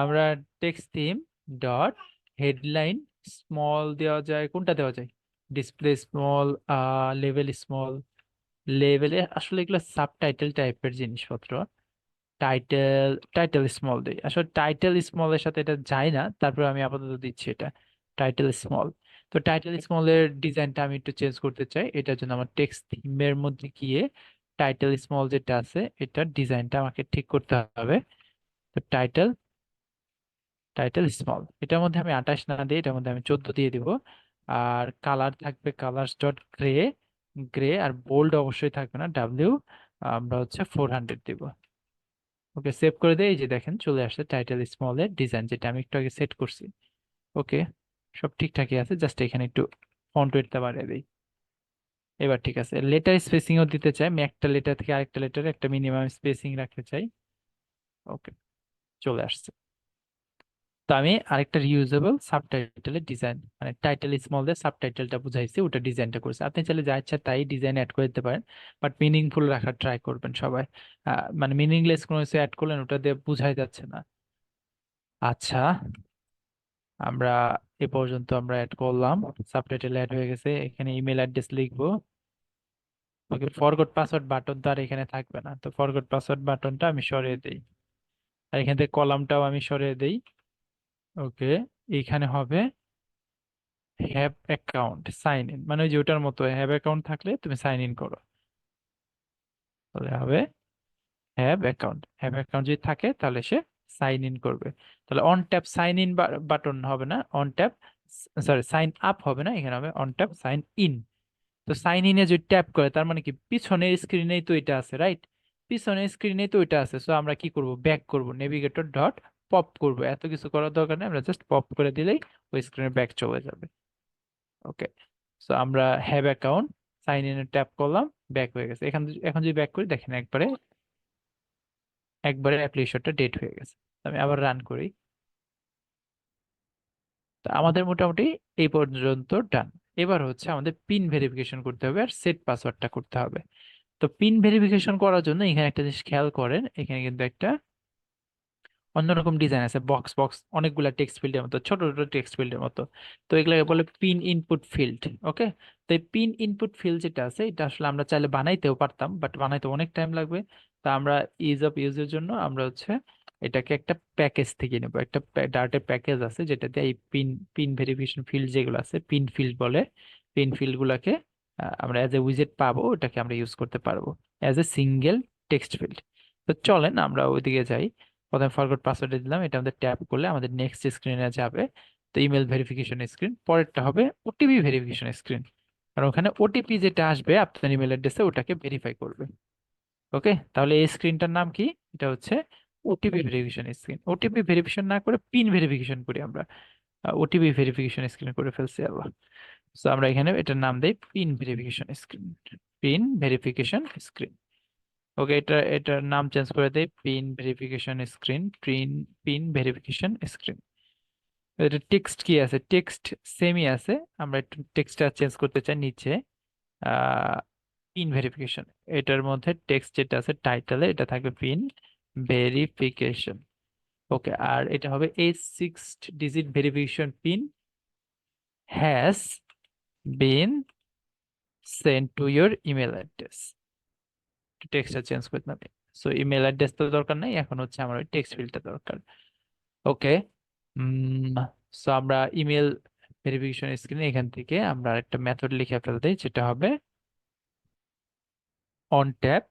আমরা text theme dot headline small দেওয়া যায়, কোনটা দেওয়া যায়? Display small, level small. লেভেলে আসলে এগুলো সাবটাইটেল টাইপের জিনিসপত্র। টাইটেল, টাইটেল স্মল দেই, আসলে টাইটেল স্মলের সাথে এটা যায় না, তারপর আমি আপাতত দিচ্ছি এটা টাইটেল স্মল। তো টাইটেল স্মলের ডিজাইনটা আমি একটু চেঞ্জ করতে চাই, এটার জন্য আমার টেক্সট থিমের মধ্যে গিয়ে টাইটেল স্মল যেটা আছে এটার ডিজাইনটা আমাকে ঠিক করতে হবে। তো টাইটেল, টাইটেল স্মল, এটার মধ্যে আমি 28 না দিয়ে এটার মধ্যে আমি 14 দিয়ে দিব। আর কালার থাকবে কালার্স ডট গ্রে, গ্রে। আর বোল্ড অবশ্যই থাকবে না, ডাব্লিউ আমরা হচ্ছে 400 দিব। ওকে, সেভ করে দেই, এই যে দেখেন চলে আসছে টাইটেল স্মল এর ডিজাইন, যেটা আমি একটু আগে সেট করছি। ওকে, সব ঠিকঠাকই আছে, জাস্ট এখানে একটু ফন্ট ওয়েটটা বাড়িয়ে দিই। এবার ঠিক আছে, লেটার স্পেসিং ও দিতে চাই, আমি একটা লেটার থেকে আরেকটা লেটারে একটা মিনিমাম স্পেসিং রাখতে চাই। ওকে, চলে আসছে। তো আমি আরেকটা রিউজেবল সাবটাইটেলের ডিজাইন, মানে টাইটেল স্মল দিয়ে সাবটাইটেলটা বুঝাইছি, ওটা ডিজাইনটা করছি। আপনি চাইলে যা ইচ্ছা তাই ডিজাইন অ্যাড করে দিতে পারেন, বাট মিনিংফুল রাখার ট্রাই করবেন সবাই। মানে মিনিংলেস কোনো কিছু অ্যাড করলেন ওটা দিয়ে বুঝাই যাচ্ছে না। আচ্ছা, আমরা এ পর্যন্ত আমরা অ্যাড করলাম, সাবটাইটেল অ্যাড হয়ে গেছে, এখানে ইমেল অ্যাড্রেস লিখবো। ওকে, ফরগট পাসওয়ার্ড বাটন তো আর এখানে থাকবে না, তো ফরগট পাসওয়ার্ড বাটনটা আমি সরিয়ে দেই, আর এখান থেকে কলামটাও আমি সরিয়ে দেই। ওকে, এইখানে হবে হ্যাভ অ্যাকাউন্ট সাইন ইন, মানে ওই যে ওটার মতো হ্যাভ অ্যাকাউন্ট থাকলে তুমি সাইন ইন করো, তাহলে হবে হ্যাভ অ্যাকাউন্ট। হ্যাভ অ্যাকাউন্ট যদি থাকে তাহলে সে সাইন ইন করবে। তাহলে on tap sign in button হবে না, on tap, sorry sign up হবে না, এখানে হবে অন ট্যাপ সাইন ইন। তো সাইন ইনে যদি ট্যাপ করে তার মানে কি পিছনের স্ক্রিনেই তো এটা আছে, রাইট? পিছনের স্ক্রিনেই তো এটা আছে, সো আমরা কি করব, ব্যাক করব, নেভিগেটর ডট পপ করব, এত কিছু করার দরকার নেই, আমরা জাস্ট পপ করে দিলেই ওই স্ক্রিনে ব্যাক চলে যাবে। ওকে, সো আমরা হ্যাভ অ্যাকাউন্ট সাইন ইনে ট্যাপ করলাম, ব্যাক হয়ে গেছে। এখন যদি ব্যাক করি দেখেন একবারে, একবারে অ্যাপ্লিকেশনটা ডেট হয়ে গেছে। তো আমি আবার রান করি। তো আমাদের মোটামুটি এই পর্যন্ত ডান। এবার হচ্ছে আমাদের পিন ভেরিফিকেশন করতে হবে আর সেট পাসওয়ার্ডটা করতে হবে। তো পিন ভেরিফিকেশন করার জন্য এখানে একটা জিনিস খেয়াল করেন, এখানে কিন্তু একটা অন্যরকম ডিজাইন আছে, বক্স বক্স অনেকগুলা টেক্সট ফিল্ডের মতো, ছোট ছোট টেক্সট ফিল্ডের মতো। তো এগুলোকে বলে পিন ইনপুট ফিল্ড। ওকে, তো এই পিন ইনপুট ফিল্ড যেটা আছে এটা আসলে আমরা চাইলে বানাইতেও পারতাম, বাট বানাইতে অনেক টাইম লাগবে। তা আমরা ইজ অফ ইউজের জন্য আমরা হচ্ছে এটাকে একটা প্যাকেজ থেকে নেবো, একটা ডার্টের প্যাকেজ আছে যেটা দিয়ে এই পিন, পিন ভেরিফিকেশন ফিল্ড যেগুলো আছে পিন ফিল্ড বলে, পিন ফিল্ড গুলাকে আমরা অ্যাজ এ উইজেট পাবো, ওটাকে আমরা ইউজ করতে পারবো as a single text field. তো চলেন আমরা ওইদিকে যাই। প্রথমে ফরগট পাসওয়ার্ড দিলাম, এটা আমাদের ট্যাপ করলে আমাদের নেক্সট স্ক্রিনে যাবে। তো ইমেল ভেরিফিকেশন স্ক্রিন, পরেরটা হবে ওটিপি ভেরিফিকেশন স্ক্রিন, কারণ ওখানে ওটিপি যেটা আসবে আপনার ইমেল অ্যাড্রেসে ওটাকে ভেরিফাই করবে। ওকে, তাহলে এই স্ক্রিনটার নাম কি? এটা হচ্ছে OTP verification screen. OTP verification না করে পিন ভেরিফিকেশন করি আমরা, ওটিপি ভেরিফিকেশন স্ক্রিন করে ফেলছি আল্লাহ। তো আমরা এখানে এটার নাম দেই pin verification screen, pin verification screen. Okay, এটার নাম চেঞ্জ করে দেই pin verification screen, pin, pin verification screen. এটা টেক্সট কি আছে, টেক্সট সেমই আছে, আমরা একটু টেক্সটটা চেঞ্জ করতে চাই নিচে। আহ পিন ভেরিফিকেশন, এটার মধ্যে টেক্সট যেটা আছে টাইটেলে এটা থাকবে পিন ভেরিফিকেশন। ওকে, আর এটা হবে এই 6 digit verification pin has been send to your email address. টেক্সটটা চেঞ্জ করতে হবে, সো ইমেল অ্যাড্রেস তো দরকার নেই, এখন হচ্ছে আমার ওই টেক্সট ফিল্ডটা দরকার। ওকে, সো আমরা ইমেল ভেরিফিকেশন স্ক্রিনে এখান থেকে আমরা একটা মেথড লিখে ফেলতে, যেটা হবে অন ট্যাপ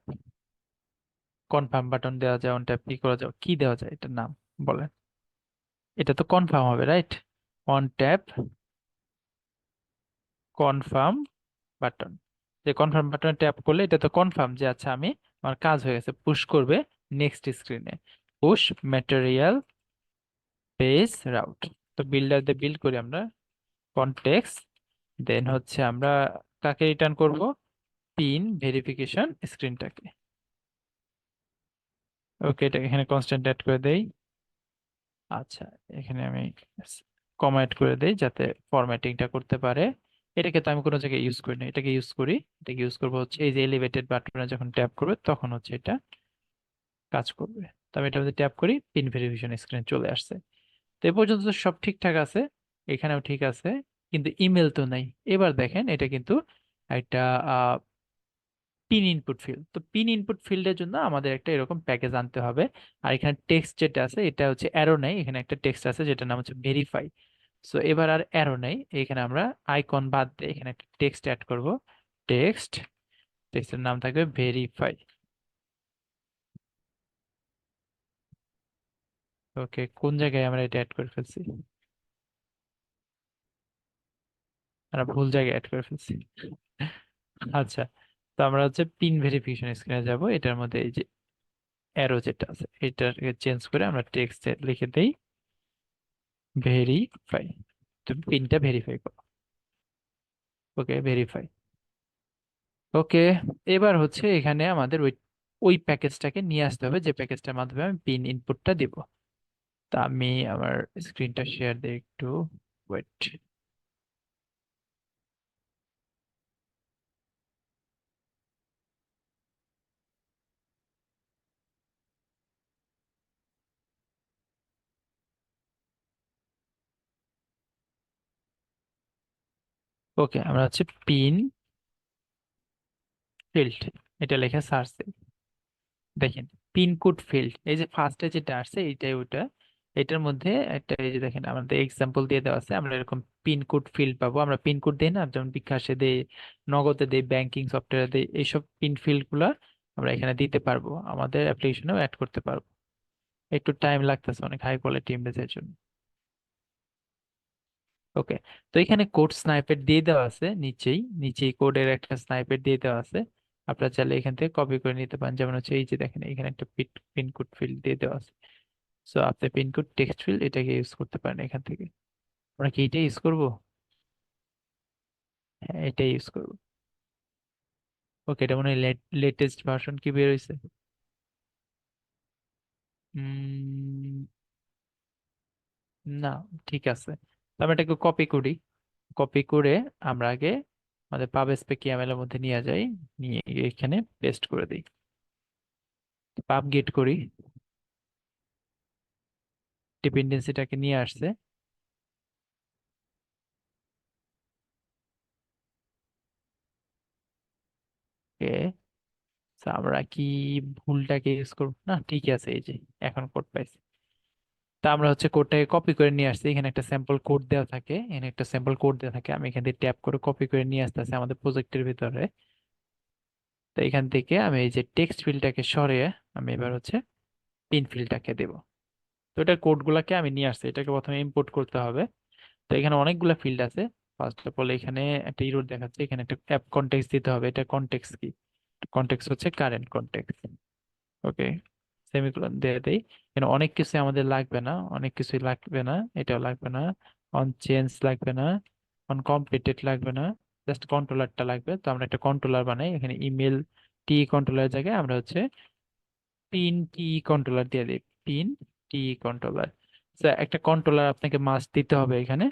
কনফার্ম বাটন দেওয়া যায়, অন ট্যাপ কি করা যায়, কি দেওয়া যায় এটার নাম বলেন? এটা তো কনফার্ম হবে, right? On tap confirm button, যে কনফার্ম বাটনে ট্যাপ করলে এটা তো কনফার্ম যে আচ্ছা আমি, আমার কাজ হয়ে গেছে, পুশ করবে নেক্সট স্ক্রিনে, পুশ ম্যাটেরিয়াল পেজ রাউট। তো বিল্ডার দিয়ে বিল্ড করি আমরা কনটেক্সট, দেন হচ্ছে আমরা কাকে রিটার্ন করব, পিন ভেরিফিকেশন স্ক্রিনটাকে। ওকে, এটা এখানে কনস্ট্যান্ট অ্যাড করে দেই। আচ্ছা, এখানে আমি কমা অ্যাড করে দেই যাতে ফরম্যাটিংটা করতে পারে। এটাকে তো আমি কোনো জায়গায় ইউজ করি না, এটাকে ইউজ করি। এটাকে ইউজ করবো হচ্ছে এই যে এলিভেটেড বাটনে যখন ট্যাপ করবে তখন হচ্ছে এটা কাজ করবে। তো আমি এটা ট্যাপ করি, পিন ভেরিফিকেশন স্ক্রিন চলে আসছে। তো এ পর্যন্ত তো সব ঠিকঠাক আছে, এখানেও ঠিক আছে, কিন্তু ইমেল তো নাই। এবার দেখেন এটা কিন্তু একটা পিন ইনপুট ফিল্ড। তো পিন ইনপুট ফিল্ডের জন্য আমাদের একটা এরকম প্যাকেজ আনতে হবে। আর এখানে টেক্সট যেটা আছে এটা হচ্ছে অ্যারো নাই, এখানে একটা টেক্সট আছে যেটার নাম হচ্ছে ভেরিফাই। সো এবার আর অ্যারো নাই, এখানে আমরা আইকন বাদ দিয়ে এখানে একটা টেক্সট অ্যাড করব। টেক্সট, টেক্সটের নাম থাকবে ভেরিফাই। ওকে, কোন জায়গায় আমরা এটা অ্যাড করে ফেলছি? আমরা ভুল জায়গায় অ্যাড করে ফেলছি। আচ্ছা, তো আমরা হচ্ছে পিন ভেরিফিকেশন স্ক্রিনে যাব, এটার মধ্যে এই যে অ্যারো যেটা আছে এটাকে চেঞ্জ করে আমরা টেক্সটে লিখে দেই ভেরিফাই। তুমি পিনটা ভেরিফাই করো। ওকে, ভেরিফাই। ওকে, এবার হচ্ছে এখানে আমাদের ওই ওই প্যাকেজটাকে নিয়ে আসতে হবে যে প্যাকেজটার মাধ্যমে আমি পিন ইনপুটটা দিব। তা আমি আমার স্ক্রিনটা শেয়ার দিই একটু, ওয়েট। ওকে, আমরা হচ্ছে পিন ফিল্ড এটা লেখা সার্চ দিই। দেখেন পিন কোড ফিল্ড, এই যে ফার্স্টে যেটা আসছে এইটাই ওটা। এটার মধ্যে একটা এই যে দেখেন আমাদের এক্সাম্পল দিয়ে দেওয়া আছে, আমরা এরকম পিন কোড ফিল্ড পাবো। আমরা পিন কোড দেই না, যেমন বিকাশে দেই, নগদে দেই, ব্যাংকিং সফটওয়্যারে দেই, এইসব পিন ফিল্ড গুলা আমরা এখানে দিতে পারবো, আমাদের অ্যাপ্লিকেশনেও অ্যাড করতে পারবো। একটু টাইম লাগতেছে অনেক হাই কোয়ালিটি ইমেজের জন্য। ওকে, তো এখানে কোড স্নাইপেট দিয়ে দেওয়া আছে নিচেই, নিচেই কোডের একটা স্নাইপেট দিয়ে দেওয়া আছে। আপনারা চাইলে এখান থেকে কপি করে নিতে পারেন, যেমন হচ্ছে এই যে দেখেন এখানে একটা পিন কোড ফিল্ড দিয়ে দেওয়া আছে। সো আপনি পিন কোড টেক্সট ফিল্ড এটাকে ইউজ করতে পারেন এখান থেকে। আমরা কি এটা ইউজ করবো? হ্যাঁ, এটা ইউজ করবো। ওকে, এটা মনে হয় লেটেস্ট ভার্সন কি বের হয়েছে? উম, না, ঠিক আছে। তো আমরা এটাকে কপি করি। কপি করে আমরা আগে আমাদের পাব স্পেক ইয়ামেল এর মধ্যে নিয়ে যাই, নিয়ে গিয়ে এখানে পেস্ট করে দিই। পাব গেট করি, ডিপেন্ডেন্সিটাকে নিয়ে আসছে। ওকে, আমরা কি ভুলটাকে ইউজ করবো না? ঠিক আছে, এই যে এখন কোড পাইছি। তা আমরা হচ্ছে কোডটাকে কপি করে নিয়ে আসছি, এখানে একটা স্যাম্পল কোড দেওয়া থাকে, এখানে একটা স্যাম্পল কোড দেওয়া থাকে, আমি এখান থেকে ট্যাপ করে কপি করে নিয়ে আসতেছি আমাদের প্রজেক্টের ভিতরে। তো এখান থেকে আমি এই যে টেক্সট ফিল্ডটাকে সরিয়ে আমি এবার হচ্ছে পিন ফিল্ডটাকে দেব। তো এটার কোডগুলোকে আমি নিয়ে আসছি, এটাকে প্রথমে ইম্পোর্ট করতে হবে। তো এখানে অনেকগুলো ফিল্ড আছে। ফার্স্ট অফ অল এখানে একটা ইরর দেখাচ্ছে, এখানে একটা অ্যাপ কনটেক্সট দিতে হবে। এটা কনটেক্সট কি? কনটেক্সট হচ্ছে কারেন্ট কনটেক্সট। ওকে, সেমিকোলন দিয়ে দেই। এখানে অনেক কিছু আমাদের লাগবে না, অনেক কিছুই লাগবে না, এটাও লাগবে না, অন চেঞ্জ লাগবে না, অন কমপ্লিটেড লাগবে না, জাস্ট কন্ট্রোলারটা লাগবে। তো আমরা একটা কন্ট্রোলার বানাই, এখানে ইমেল টি কন্ট্রোলার জায়গায় আমরা হচ্ছে পিন টি কন্ট্রোলার দিয়ে দিই। পিন টি কন্ট্রোলার, একটা কন্ট্রোলার আপনাকে মাস্ট দিতে হবে এখানে।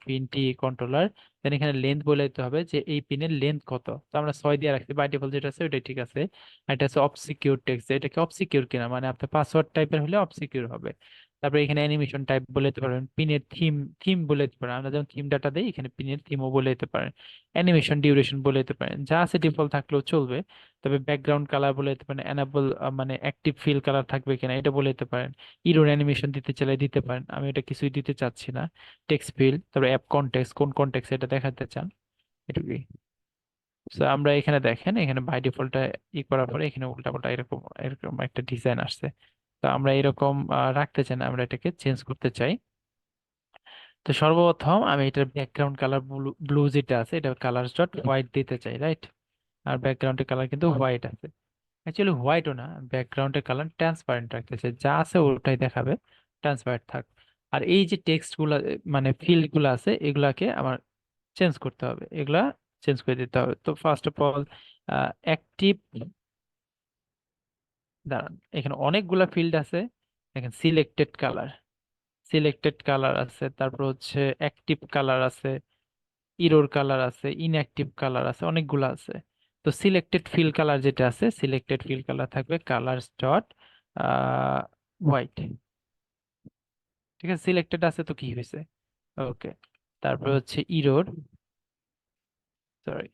পিন টি কন্ট্রোলার, দেন এখানে লেন্থ বলে দিতে হবে যে এই পিনের লেন্থ কত। তো আমরা 6 দিয়ে রাখছি, বাই ডিফল্ট যেটা আছে ওইটাই ঠিক আছে। আর এটা হচ্ছে অফ সিকিউর টেক্সট, এটাকে অফ সিকিউর কিনা মানে আপনার পাসওয়ার্ড টাইপের হলে অফ সিকিউর হবে। তারপরে এখানে অ্যানিমেশন টাইপ বলে দিতে পারেন, পিনের থিম থিম বলে দিতে পারেন, আমরা যেমন থিম ডাটা দিই এখানে পিনের থিমও বলে দিতে পারেন, অ্যানিমেশন ডিউরেশন বলে দিতে পারেন, যা আছে ডিফল্ট থাকলেও চলবে। তবে ব্যাকগ্রাউন্ড কালার বলে দিতে পারেন, এনাবল মানে অ্যাক্টিভ ফিল কালার থাকবে কিনা এটা বলে দিতে পারেন। ইরোর অ্যানিমেশন দিতে চাইলে দিতে পারেন, আমি এটা কিছুই দিতে চাচ্ছি না। টেক্সট ফিল, তারপরে অ্যাপ কনটেক্সট, কোন কনটেক্সট এটা দেখাতে চান, এটুকুই। সো আমরা এখানে দেখেন এখানে বাই ডিফল্টটা করার পরে এখানে উল্টাপাল্টা এরকম এরকম একটা ডিজাইন আসছে। তো আমরা এরকম রাখতে চাই না, আমরা এটাকে চেঞ্জ করতে চাই। তো সর্বপ্রথম আমি এটার ব্যাকগ্রাউন্ড কালার ব্লু ব্লু যেটা আছে এটা কালার ডট হোয়াইট দিতে চাই, রাইট? আর ব্যাকগ্রাউন্ডের কালার কিন্তু হোয়াইট আছে। অ্যাকচুয়ালি হোয়াইটও না, ব্যাকগ্রাউন্ডের কালার ট্রান্সপারেন্ট রাখতেছে, যা আছে ওটাই দেখাবে, ট্রান্সপারেন্ট থাক। আর এই যে টেক্সট গুলা মানে ফিল্ড গুলো আছে এগুলাকে আমার চেঞ্জ করতে হবে, এগুলা চেঞ্জ করে দিতে হবে। তো ফার্স্ট অফ অল অ্যাক্টিভ, দাঁড়ান এখানে অনেকগুলা ফিল্ড আছে। এখানে সিলেক্টেড কালার, সিলেক্টেড কালার আছে, তারপর হচ্ছে অ্যাক্টিভ কালার আছে, ইরোর কালার আছে, ইনঅ্যাক্টিভ কালার আছে, অনেকগুলো আছে। তো সিলেক্টেড ফিল কালার যেটা আছে, সিলেক্টেড ফিল কালার থাকবে কালারস ডট হোয়াইট। ঠিক আছে, সিলেক্টেড আছে তো কি হয়েছে। ওকে, তারপর হচ্ছে error, sorry,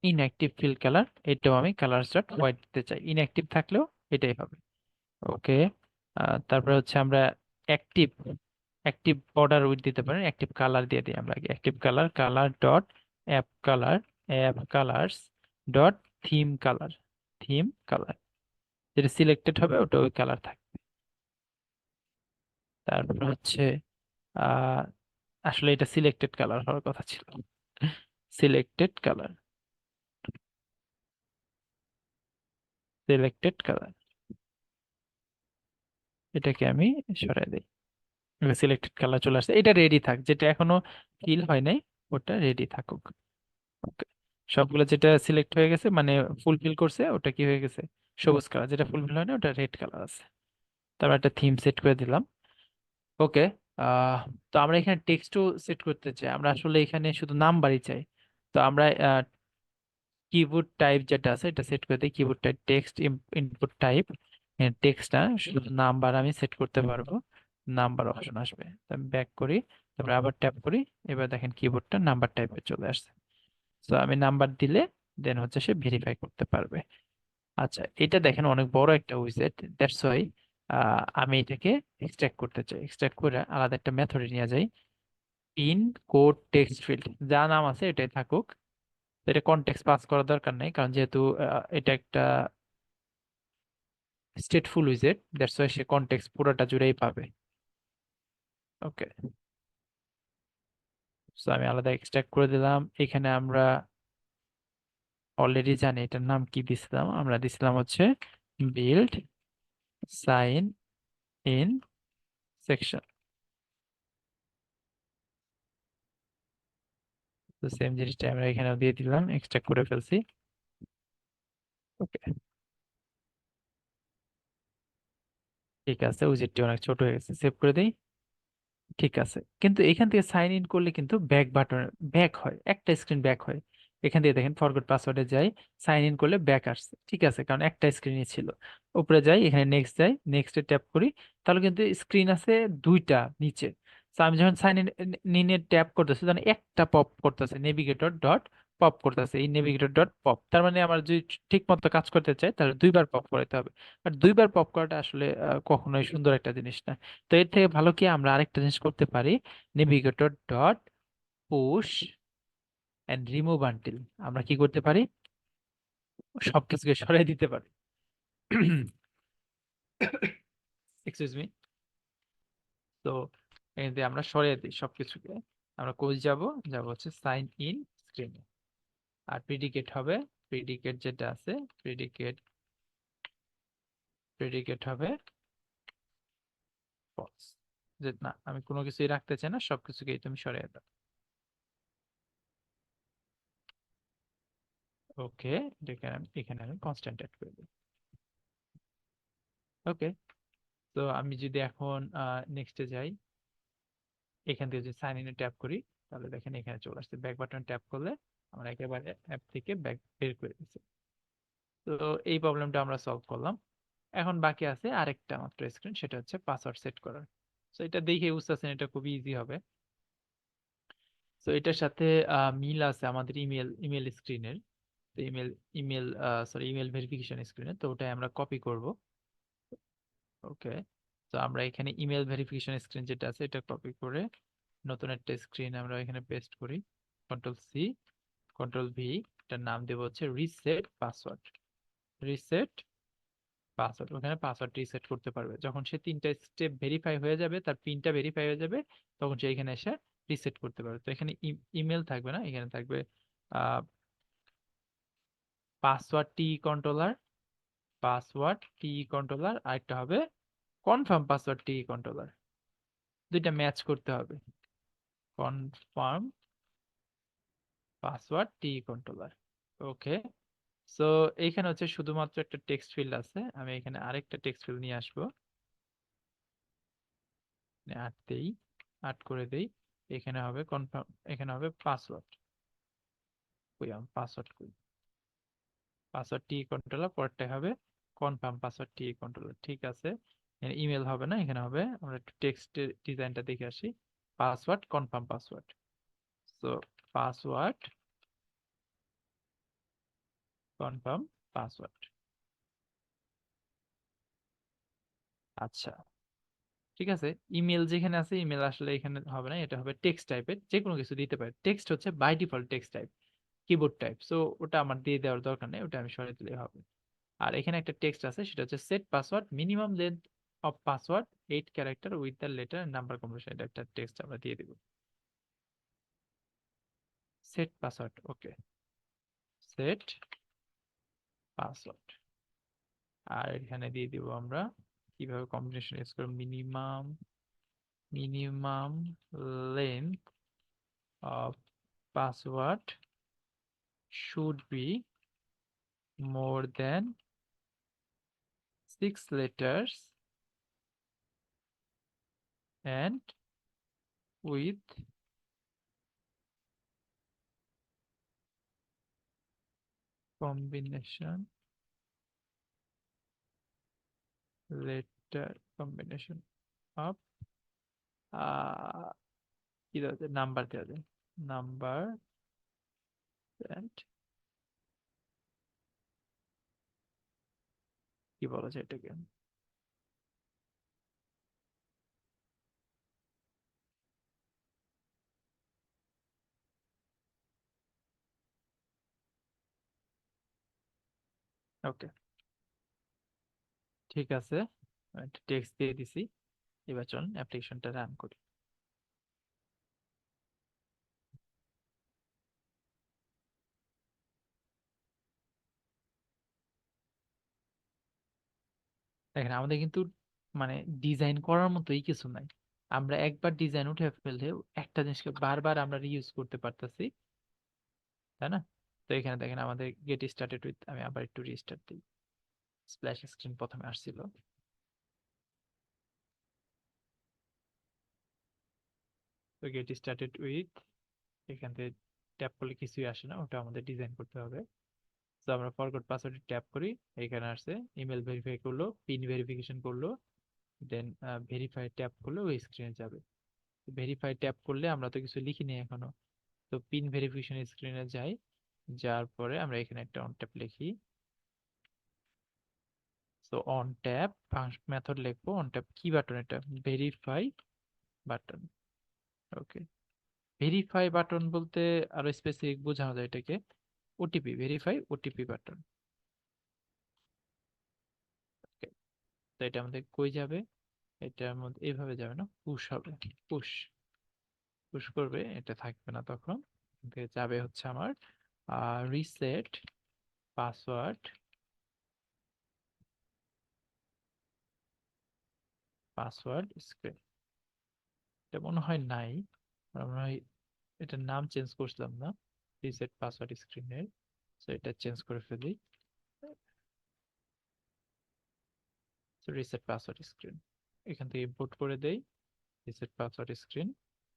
inactive fill colour, এটাও আমি কালার ডট হোয়াইট দিতে চাই, ইনঅ্যাক্টিভ থাকলেও এটাই হবে। ওকে, তারপরে হচ্ছে আমরা অ্যাক্টিভ, অ্যাক্টিভ বর্ডার উইথ দিতে পারেন, অ্যাক্টিভ কালার দিয়ে দিই আমরা আগে, active colour, colour dot app colour, app colours dot theme colour, theme colour, যেটা সিলেক্টেড হবে ওটা ওই কালার থাকবে। তারপর হচ্ছে আহ আসলে এটা সিলেক্টেড কালার হওয়ার কথা ছিল, সিলেক্টেড কালার, সিলেক্টেড কালার, এটাকে আমি সরাই দিই। সিলেক্টেড কালার চলে আসছে, এটা রেডি থাক, যেটা এখনো ফিল হয় নাই ওটা রেডি থাকুক। ওকে, সবগুলো যেটা সিলেক্ট হয়ে গেছে মানে ফুলফিল করছে ওটা কি হয়ে গেছে, সবুজ কালার, যেটা ফুলফিল হয় না ওটা রেড কালার আছে। তারপর একটা থিম সেট করে দিলাম। ওকে, আহ তো আমরা এখানে টেক্সটও সেট করতে চাই, আমরা আসলে এখানে শুধু নাম্বারই চাই। তো আমরা কিবোর্ড টাইপ যেটা আছে এটা সেট করে দিই, keyboard type text input type, text না শুধু নাম্বার আমি সেট করতে পারবো, নাম্বার অপশন আসবে। তো আমি ব্যাক করি, তারপরে আবার ট্যাপ করি, এবার দেখেন কিবোর্ডটা নাম্বার টাইপে চলে আসছে। তো আমি নাম্বার দিলে দেন হচ্ছে সে ভেরিফাই করতে পারবে। আচ্ছা, এটা দেখেন অনেক বড় একটা উইজেট, দ্যাটস ওয়াই আমি এটাকে এক্সট্রাক্ট করতে চাই, এক্সট্রাক্ট করে আলাদা একটা মেথডে নিয়ে যাই, ইন কোড টেক্সট ফিল্ড, যা নাম আছে এটাই থাকুক। তো এটা কনটেক্সট পাস করার দরকার নেই, কারণ যেহেতু এটা একটা স্টেটফুল উইজেট, দ্যাটস ওয়াই সে কনটেক্সট পুরোটা জুড়েই পাবে। ওকে, সো আমি আলাদা এক্সট্রাক্ট করে দিলাম। এখানে আমরা অলরেডি জানি এটার নাম কি দিছিলাম, আমরা দিছিলাম হচ্ছে বিল্ড সাইন ইন সেকশন। তো সেম জিনিসটা আমরা এখানে দিয়ে দিলাম, এক্সট্রাক্ট করে ফেলছি। ওকে, ঠিক আছে, উইজেটটি অনেক ছোট হয়ে গেছে, সেভ করে দেই। ঠিক আছে, কিন্তু এখান থেকে সাইন ইন করলে কিন্তু ব্যাক বাটন, ব্যাক হয়, একটা স্ক্রিন ব্যাক হয়। এখান থেকে দেখেন ফরগট পাসওয়ার্ডে যাই, সাইন ইন করলে ব্যাক আসছে, ঠিক আছে, কারণ একটা স্ক্রিনই ছিল। উপরে যাই, এখানে নেক্সট যাই, নেক্সটে ট্যাপ করি, তাহলে কিন্তু স্ক্রিন আছে দুইটা নিচে। তো আমি যখন সাইন ইন এ ট্যাপ করতেছি তখন একটা পপ করতেছে, নেভিগেটর ডট পপ করতেছে, এই নেভিগেটর ডট পপ, তার মানে আমার যদি ঠিক মতো কাজ করতে চাই তাহলে দুইবার পপ করতে হবে। আর দুইবার পপ করাটা আসলে কখনোই সুন্দর একটা জিনিস না। তো এর থেকে ভালো কি আমরা আরেকটা জিনিস করতে পারি, navigator dot push and remove until, আমরা কি করতে পারি, সবকিছুকে সরাই দিতে পারি। Excuse me. তো এখান থেকে আমরা সরিয়ে দিই সবকিছুকে। আমরা কোচ যাব, যাব হচ্ছে সাইন ইন স্ক্রিনে, আর প্রিডিকেট হবে, প্রিডিকেট যেটা আছে, প্রিডিকেট, প্রিডিকেট হবে ফলস, যে না আমি কোনো কিছুই রাখতে চাই না, সবকিছুকেই তুমি সরিয়ে দাও। ওকে, এখানে আমি কনস্ট্যান্ট অ্যাড করে দিই। ওকে, তো আমি যদি এখন নেক্সটে যাই, এখান থেকে যদি সাইন ইনে ট্যাপ করি, তাহলে দেখেন এখানে চলে আসছে, ব্যাক বাটন ট্যাপ করলে আমরা একেবারে অ্যাপ থেকে ব্যাক বের করে দিচ্ছি। তো এই প্রবলেমটা আমরা সলভ করলাম। এখন বাকি আছে আরেকটা মাত্র স্ক্রিন, সেটা হচ্ছে পাসওয়ার্ড সেট করার। তো এটা দেখে বুঝতেছেন এটা খুবই ইজি হবে। তো এটার সাথে মিল আছে আমাদের ইমেল স্ক্রিনের, তো ইমেল সরি ইমেল ভেরিফিকেশন স্ক্রিনে, তো ওটাই আমরা কপি করব। ওকে, তো আমরা এখানে ইমেল ভেরিফিকেশন স্ক্রিন যেটা আছে এটা কপি করে নতুন একটা স্ক্রিন আমরা এখানে পেস্ট করি, কন্ট্রোল সি, কন্ট্রোল ভি, এটার নাম দেবো হচ্ছে রিসেট পাসওয়ার্ড, রিসেট পাসওয়ার্ড। ওখানে পাসওয়ার্ড রিসেট করতে পারবে, যখন সে তিনটা স্টেপ ভেরিফাই হয়ে যাবে, তার পিনটা ভেরিফাই হয়ে যাবে, তখন সে এখানে এসে রিসেট করতে পারবে। তো এখানে ইমেল থাকবে না, এখানে থাকবে পাসওয়ার্ড টি কন্ট্রোলার, পাসওয়ার্ড টি কন্ট্রোলার, আরেকটা হবে কনফার্ম পাসওয়ার্ড টি কন্ট্রোলার, দুইটা ম্যাচ করতে হবে, কনফার্ম পাসওয়ার্ড টি কন্ট্রোলার। ওকে, সো এইখানে হচ্ছে শুধুমাত্র একটা টেক্সট ফিল্ড আছে, আমি এখানে আরেকটা টেক্সট ফিল্ড নিয়ে আসবো, আট দেই, আট করে দেই, এখানে হবে কনফার্ম, এখানে হবে পাসওয়ার্ড, কই আমার পাসওয়ার্ড কই, পাসওয়ার্ড টি কন্ট্রোলার, পরেরটা হবে কনফার্ম পাসওয়ার্ড টি কন্ট্রোলার, ঠিক আছে। ইমেল হবে না, এখানে হবে, আমরা একটু টেক্সটের ডিজাইনটা দেখে আসি। Password, confirm password. So password, confirm password. আচ্ছা, ঠিক আছে। ইমেল যেখানে আছে, ইমেল আসলে এখানে হবে না, এটা হবে টেক্সট টাইপের, যে কোনো কিছু দিতে পারে। টেক্সট হচ্ছে by default text type, keyboard type. So ওটা আমার দিয়ে দেওয়ার দরকার নেই, ওটা আমি সরিয়ে দিলেই হবে। আর এখানে একটা টেক্সট আছে, সেটা হচ্ছে set password, minimum length of password 8 character with the letter number combination, এটা একটা টেক্সট আমরা দিয়ে দিব। সেট পাসওয়ার্ড, ওকে, সেট পাসওয়ার্ড। আর এখানে দিয়ে দিব আমরা কিভাবে কম্বিনেশন ইউজ করব, minimum, minimum length of password should be more than 6 letters and with combination, letter combination of কি দেওয়া যায়, নাম্বার দেওয়া যায়, নাম্বার and কি বলা যায় এটাকে, ওকে, ঠিক আছে। টেক্সট দিয়ে দিছি। এবার চলুন অ্যাপ্লিকেশনটা রান করি। দেখেন আমাদের কিন্তু মানে ডিজাইন করার মতোই কিছু নাই। আমরা একবার ডিজাইন উঠে ফেললে একটা জিনিসকে বারবার আমরা রিইউজ করতে পারতেছি, তাই না? তো এখানে দেখেন আমাদের গেট স্টার্টেড উইথ, আমি আবার একটু রিস্টার্ট দিই। স্প্ল্যাশ স্ক্রিন প্রথমে আসছিল, তো গেট স্টার্টেড উইথ, এখান থেকে ট্যাপ করলে কিছুই আসে না, ওটা আমাদের ডিজাইন করতে হবে। তো আমরা ফরগট পাসওয়ার্ড ট্যাপ করি, এখানে আসছে ইমেল ভেরিফাই করলো, পিন ভেরিফিকেশন করলো, দেন ভেরিফাই ট্যাপ করলে ওই স্ক্রিনে যাবে। ভেরিফাই ট্যাপ করলে আমরা তো কিছু লিখিনি এখনো, তো পিন ভেরিফিকেশন স্ক্রিনে যাই, যাওয়ার পরে আমরা এখানে একটা অন ট্যাপ লিখি। তো অন ট্যাপ মেথড লিখবো, অন ট্যাপ কি বাটন এটা, ভেরিফাই বাটন, ওকে। ভেরিফাই বাটন বলতে আরো স্পেসিফিক বোঝানো যায় এটাকে, ওটিপি, ভেরিফাই ওটিপি বাটন। তো এটা আমাদের কই যাবে, এটার মধ্যে এইভাবে যাবে না, পুশ হবে, পুশ, পুশ করবে, এটা থাকবে না তখন। যাবে হচ্ছে আমার রিসেট পাসওয়ার্ড, পাসওয়ার্ড স্ক্রিন। এটা মনে হয় নাই, আমার মনে হয় এটার নাম চেঞ্জ করছিলাম না, রিসেট পাসওয়ার্ড স্ক্রিনের। তো এটা চেঞ্জ করে ফেলি, রিসেট পাসওয়ার্ড স্ক্রিন, এখান থেকে ইম্পোর্ট করে দেই রিসেট পাসওয়ার্ড স্ক্রিন।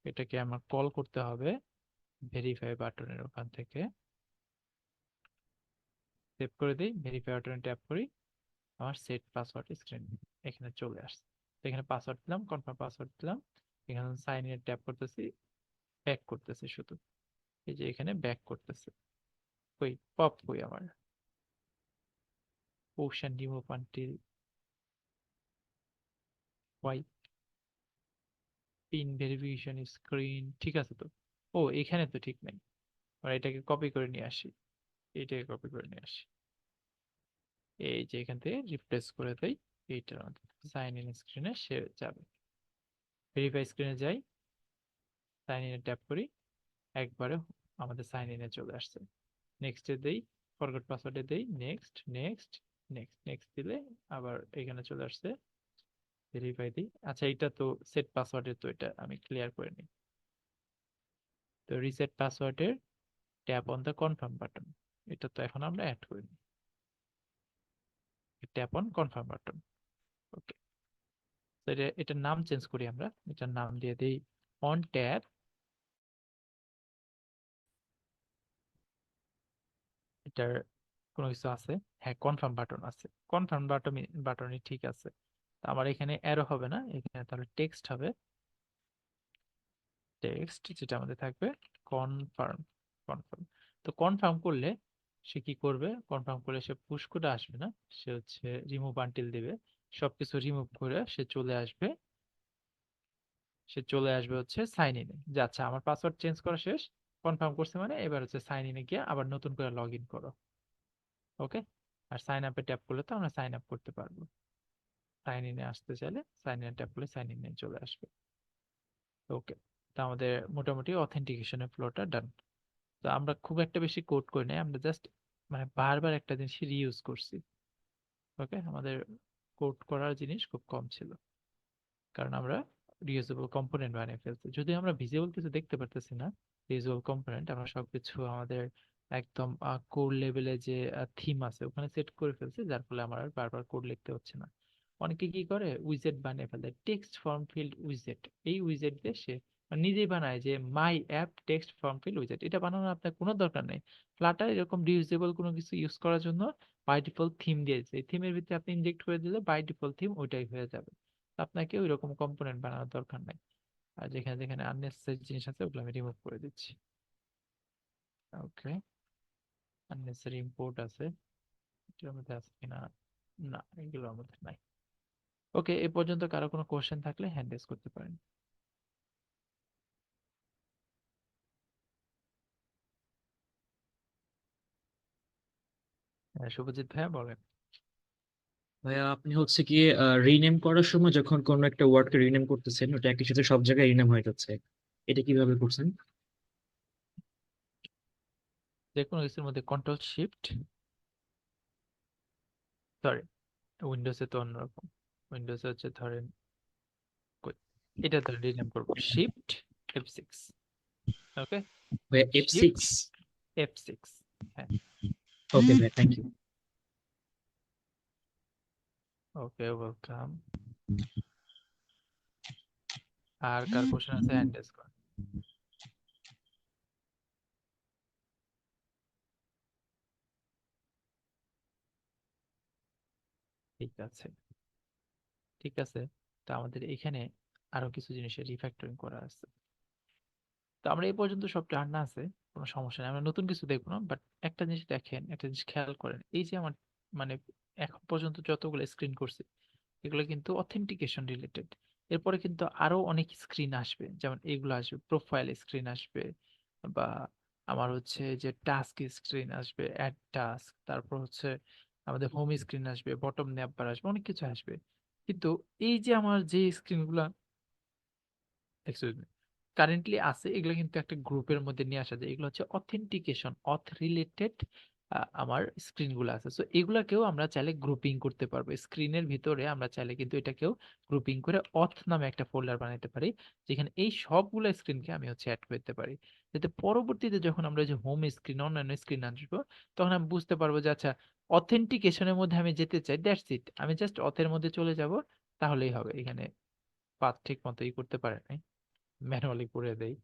এটাকে আমার কল করতে হবে ভেরিফাই বাটনের ওখান থেকে, সেভ করে দিই, ভেরিফাই বাটনে ট্যাপ করি, আমার সেট পাসওয়ার্ড স্ক্রিন এখানে চলে আসছে। তো এখানে পাসওয়ার্ড দিলাম, কনফার্ম পাসওয়ার্ড দিলাম, এখানে সাইন ইন ট্যাপ করতেছি, ব্যাক করতেছে শুধু, এই যে এখানে ব্যাক করতেছে। কই পপ, কই আমার ওশান রিমুভ আনটিল ওয়াই, পিন ভেরিফিকেশন স্ক্রিন, ঠিক আছে তো। ও এখানে তো ঠিক নাই, আমরা এটাকে কপি করে নিয়ে আসি, এইটাকে কপি করে নিয়ে আসি, এই যে এখান থেকে রিপ্লেস করে দেই, এইটার মধ্যে সাইন ইন স্ক্রিনে সে যাবে। ভেরিফাই স্ক্রিনে যাই, সাইন ইনে ট্যাপ করি, একবারে আমাদের সাইন ইনে চলে আসছে। নেক্সটে দেই, ফরগট পাসওয়ার্ডে দেই, নেক্সট নেক্সট নেক্সট নেক্সট দিলে আবার এখানে চলে আসছে, ভেরিফাই দিই। আচ্ছা এটা তো সেট পাসওয়ার্ডের, তো এটা আমি ক্লিয়ার করে নিই। তো রিসেট পাসওয়ার্ডের tap on the confirm button, এটা তো এখন আমরা অ্যাড করিনি, ট্যাপ অন কনফার্ম বাটন, ওকে। তো এটার নাম চেঞ্জ করি, আমরা এটার নাম দিয়ে দিই অন ট্যাপ, এটার কোনো কিছু আছে, হ্যাঁ কনফার্ম বাটন আছে, কনফার্ম বাটনই ঠিক আছে। তো আমার এখানে অ্যারো হবে না, এখানে তাহলে টেক্সট হবে। টেক্সট যেটা আমাদের থাকবে কনফার্ম। কনফার্ম। তো কনফার্ম করলে সে কি করবে? কনফার্ম করলে সে পুশ করে আসবে না, সে হচ্ছে রিমুভ আনটিল দিবে, সবকিছু রিমুভ করে সে চলে আসবে। সে চলে আসবে হচ্ছে সাইন ইনে, যে আচ্ছা আমার পাসওয়ার্ড চেঞ্জ করা শেষ, কনফার্ম করছে, মানে এবার হচ্ছে সাইন ইনে গিয়ে আবার নতুন করে লগ ইন করো। ওকে। আর সাইন আপে ট্যাপ করলে তো আমরা সাইন আপ করতে পারবো। সাইন ইনে আসতে চাইলে সাইন ইনে ট্যাপ করলে সাইন ইনে চলে আসবে। ওকে। তো আমাদের মোটামুটি অথেন্টিকেশনের ফ্লোটা ডান। তো আমরা খুব একটা বেশি কোড করি নাই, আমরা জাস্ট মানে বারবার একটা জিনিস রিইউজ করছি। ওকে, আমাদের কোড করার জিনিস খুব কম ছিল, কারণ আমরা রিউজেবল কম্পোনেন্ট বানিয়ে ফেলছি। যদি আমরা ভিজিবল কিছু দেখতে পারতেছি না, রিউজেবল কম্পোনেন্ট আমরা সবকিছু আমাদের একদম কোড লেভেলে যে থিম আছে ওখানে সেট করে ফেলছি, যার ফলে আমার আর বারবার কোড লিখতে হচ্ছে না। অনেকে কি করে উইজেট বানিয়ে ফেলে, টেক্সট ফর্ম ফিল্ড উইজেট। এই উইজেট দিয়ে সে নিজেই বানায় যে my app text form field উইজেট। এটা বানানোর আপনার কোনো দরকার নেই। ফ্লাটার এরকম রিউজেবল কোনো কিছু ইউজ করার জন্য বাই ডিফল্ট থিম দিয়েছে, এই থিমের ভিতরে আপনি ইনজেক্ট করে দিলে বাই ডিফল্ট থিম ওইটাই হয়ে যাবে। আপনাকে ওই রকম কম্পোনেন্ট বানানোর দরকার নাই। আর যেখানে যেখানে আননেসেসারি জিনিস আছে ওগুলো আমি রিমুভ করে দিচ্ছি। ওকে। আননেসেসারি ইম্পোর্ট আছে, এটার মধ্যে আছে কিনা? না, এগুলো আমাদের নাই। ওকে, এ পর্যন্ত কারো কোনো কোশ্চেন থাকলে হ্যান্ড রেজ করতে পারেন। শুভজিৎ ভাইয়া বলেন। ভাইয়া আপনি হচ্ছে কি রিনেম করার সময় যখন কোনো একটা ওয়ার্ডকে রিনেম করতেছেন ওটা একই সাথে সব জায়গায় রিনেম হয়ে যাচ্ছে, এটা কিভাবে করছেন? যে কোনো কিছুর মধ্যে কন্ট্রোল শিফট, সরি উইন্ডোজে তো অন্যরকম। উইন্ডোজে হচ্ছে ধরেন কই, এটা ধরে রিনেম করবো শিফট F6। ওকে। ভাইয়া F6? Shift F6। হ্যাঁ। ওকে ভাই, থ্যাংক ইউ। Okay, welcome. আর কার কোশ্চেন আছে হ্যান্ড রেজ করেন। ঠিক আছে। ঠিক আছে। তো আমাদের এখানে আরো কিছু জিনিসের রিফ্যাক্টরিং করা আছে। তো আমরা এই পর্যন্ত সব জানা আছে, কোনো সমস্যা নেই, আমরা নতুন কিছু দেখবো না। বাট একটা জিনিস দেখেন, একটা জিনিস খেয়াল করেন, এই যে আমার মানে এখন পর্যন্ত যতগুলো স্ক্রিন করছি এগুলো কিন্তু অথেন্টিকেশন রিলেটেড। এরপরে কিন্তু আরো অনেক স্ক্রিন আসবে, যেমন এগুলো আসবে, প্রোফাইল স্ক্রিন আসবে, বা আমার হচ্ছে যে টাস্ক স্ক্রিন আসবে, অ্যাড টাস্ক, তারপর হচ্ছে আমাদের হোম স্ক্রিন আসবে, বটম ন্যাপ বার আসবে, অনেক কিছু আসবে। কিন্তু এই যে আমার যে স্ক্রিনগুলো কারেন্টলি আছে এগুলো কিন্তু একটা গ্রুপের মধ্যে নিয়ে আসা যায়, এগুলো হচ্ছে অথেন্টিকেশন অথ রিলেটেড। আমার স্ক্রিন গুলো আছে, সো এগুলাকেও আমরা চাইলে গ্রুপিং করতে পারবো স্ক্রিনের ভিতরে। আমরা চাইলে কিন্তু এটাকেও গ্রুপিং করে অথ নামে একটা ফোল্ডার বানাতে পারি, যেখানে এই সবগুলো স্ক্রিনকে আমি হচ্ছে অ্যাড করতে পারি, যাতে পরবর্তীতে যখন আমরা যে হোম স্ক্রিন অন্যান্য স্ক্রিন আসবো তখন আমি বুঝতে পারবো যে আচ্ছা অথেন্টিকেশনের মধ্যে আমি যেতে চাই, দ্যাটস ইট, আমি জাস্ট অথের মধ্যে চলে যাব, তাহলেই হবে। এখানে পাথ ঠিক মতো ই করতে পারে নাই, ম্যানুয়ালি করে দেই।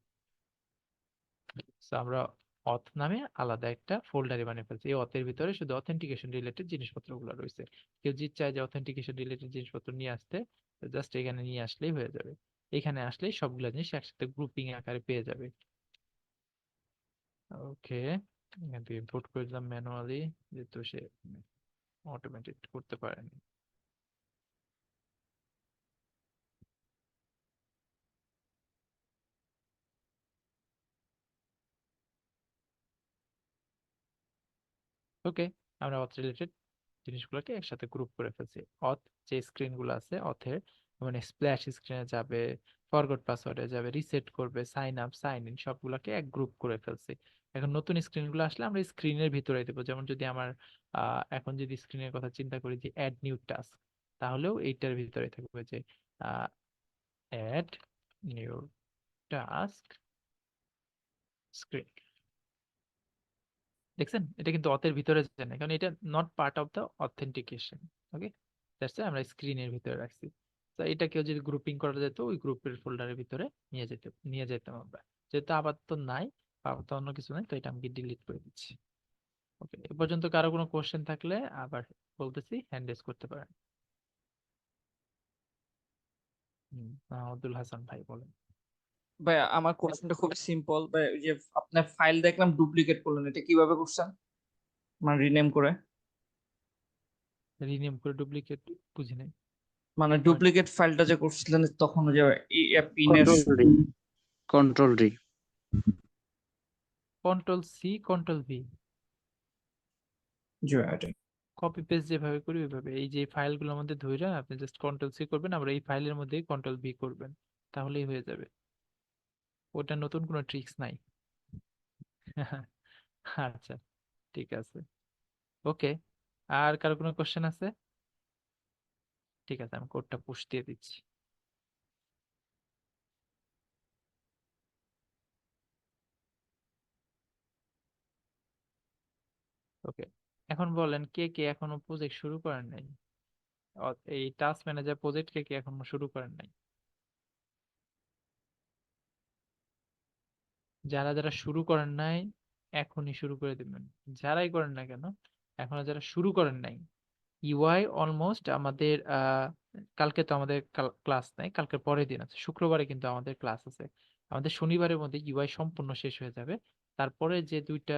So আমরা অথ নামে আলাদা একটা ফোল্ডারে বানিয়ে ফেলছি, এই অথের ভিতরে শুধু অথেন্টিকেশন রিলেটেড জিনিসপত্রগুলো রয়েছে। কেউ যদি চায় যে অথেন্টিকেশন রিলেটেড জিনিসপত্র নিয়ে আসতে, জাস্ট এখানে নিয়ে আসলেই হয়ে যাবে। এখানে আসলেই সবগুলো জিনিস একসাথে গ্রুপিং আকারে পেয়ে যাবে। ওকে। এখান থেকে ইম্পোর্ট করে দিলাম ম্যানুয়ালি, যেহেতু সে অটোমেটেড করতে পারেনি। ওকে, আমরা অথ রিলেটেড জিনিসগুলোকে একসাথে গ্রুপ করে ফেলছি। অথ যে স্ক্রিন গুলো আছে অথের, মানে স্প্ল্যাশ স্ক্রিনে যাবে, ফরগট পাসওয়ার্ডে যাবে, রিসেট করবে, সাইন আপ সাইন ইন, সবগুলোকে এক গ্রুপ করে ফেলছি। এখন নতুন স্ক্রিন গুলো আসলে আমরা স্ক্রিনের ভিতরে দেবো, যেমন যদি আমার এখন যদি স্ক্রিনের কথা চিন্তা করি যে অ্যাড নিউ টাস্ক, তাহলেও এইটার ভিতরে থাকবে যে অ্যাড নিউ টাস্ক স্ক্রিন। দেখছেন, এটা কিন্তু অথের ভিতরে যায় না, কারণ এটা not part of the authentication. Okay, that's আমরা স্ক্রিনের ভিতরে রাখছি। তো এটা কেউ যদি গ্রুপিং করা যেত ওই গ্রুপের ফোল্ডারের ভিতরে নিয়ে যেতাম আমরা। যেহেতু আপাতত নাই, আপাতত অন্য কিছু নাই, তো এটা আমি ডিলিট করে দিচ্ছি। ওকে, এ পর্যন্ত কারো কোনো কোশ্চেন থাকলে আবার বলতেছি হ্যান্ড রেজ করতে পারেন। আব্দুল হাসান ভাই বলেন। ভাই আমার কোশ্চেনটা খুবই সিম্পল ভাই, ওই যে আপনার ফাইল দেখলাম ডুপ্লিকেট করলেন, এটা কিভাবে করছেন, মানে রিনেম করে? রিনেম করে ডুপ্লিকেট? বুঝি নাই মানে পয়েন্ট। ডুপ্লিকেট ফাইলটা যে করছিলেন তখন ওই যে পিনের। Control D, control D. Control C control V, জি ভাই, ওটাই। কপি পেস্ট যেভাবে করি ওইভাবে। এই যে ফাইলগুলোর মধ্যে ধরে আপনি জাস্ট কন্ট্রোল সি করবেন, আবার এই ফাইলের মধ্যেই কন্ট্রোল ভি করবেন, তাহলেই হয়ে যাবে। ওটা নতুন কোনো ট্রিক্স নাই। আচ্ছা, ঠিক আছে, ওকে। আর কারো কোনো কোশ্চেন আছে? ঠিক আছে, আমি কোডটা পুশ দিয়ে দিচ্ছি। ওকে, এখন বলেন কে কে এখনো প্রজেক্ট শুরু করেন নাই? এই টাস্ক ম্যানেজার প্রজেক্ট কে কে এখনো শুরু করেন নাই? যারা যারা শুরু করেন নাই এখনই শুরু করে দিবেন। যারাই করেন না কেন, এখনো যারা শুরু করেন নাই, ইউআই অলমোস্ট আমাদের কালকে তো আমাদের ক্লাস নাই, কালকে পরের দিন আছে, শুক্রবারে কিন্তু আমাদের ক্লাস আছে। আমাদের শনিবারের মধ্যে ইউআই সম্পূর্ণ শেষ হয়ে যাবে। তারপরে যে দুইটা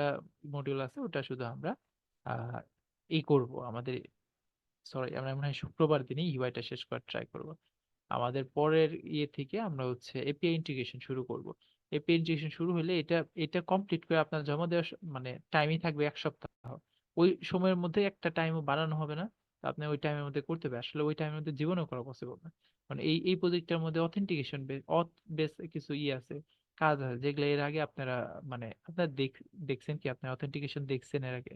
মডিউল আছে ওটা শুধু আমরা আহ এই করব আমাদের, সরি আমরা মনে হয় শুক্রবার দিনই ইউআইটা শেষ করার ট্রাই করব। আমাদের পরের ইয়ে থেকে আমরা হচ্ছে এপিআই ইন্টিগ্রেশন শুরু করব। এপিআই ইন্টিগ্রেশন শুরু হলে এটা এটা কমপ্লিট করে আপনার জমা দেওয়ার মানে টাইমই থাকবে 1 সপ্তাহ। ওই সময়ের মধ্যে একটা টাইমও বাড়ানো হবে না, তো আপনি ওই টাইমের মধ্যে করতে হবে। আসলে ওই টাইমের মধ্যে জীবনেও করা পসিবল না। মানে এই প্রজেক্টের মধ্যে অথেন্টিকেশন বেস কিছু ইয়ে আছে, কাজ আছে, যেগুলো এর আগে আপনারা মানে আপনারা দেখছেন কি, আপনার অথেন্টিকেশন দেখছেন এর আগে?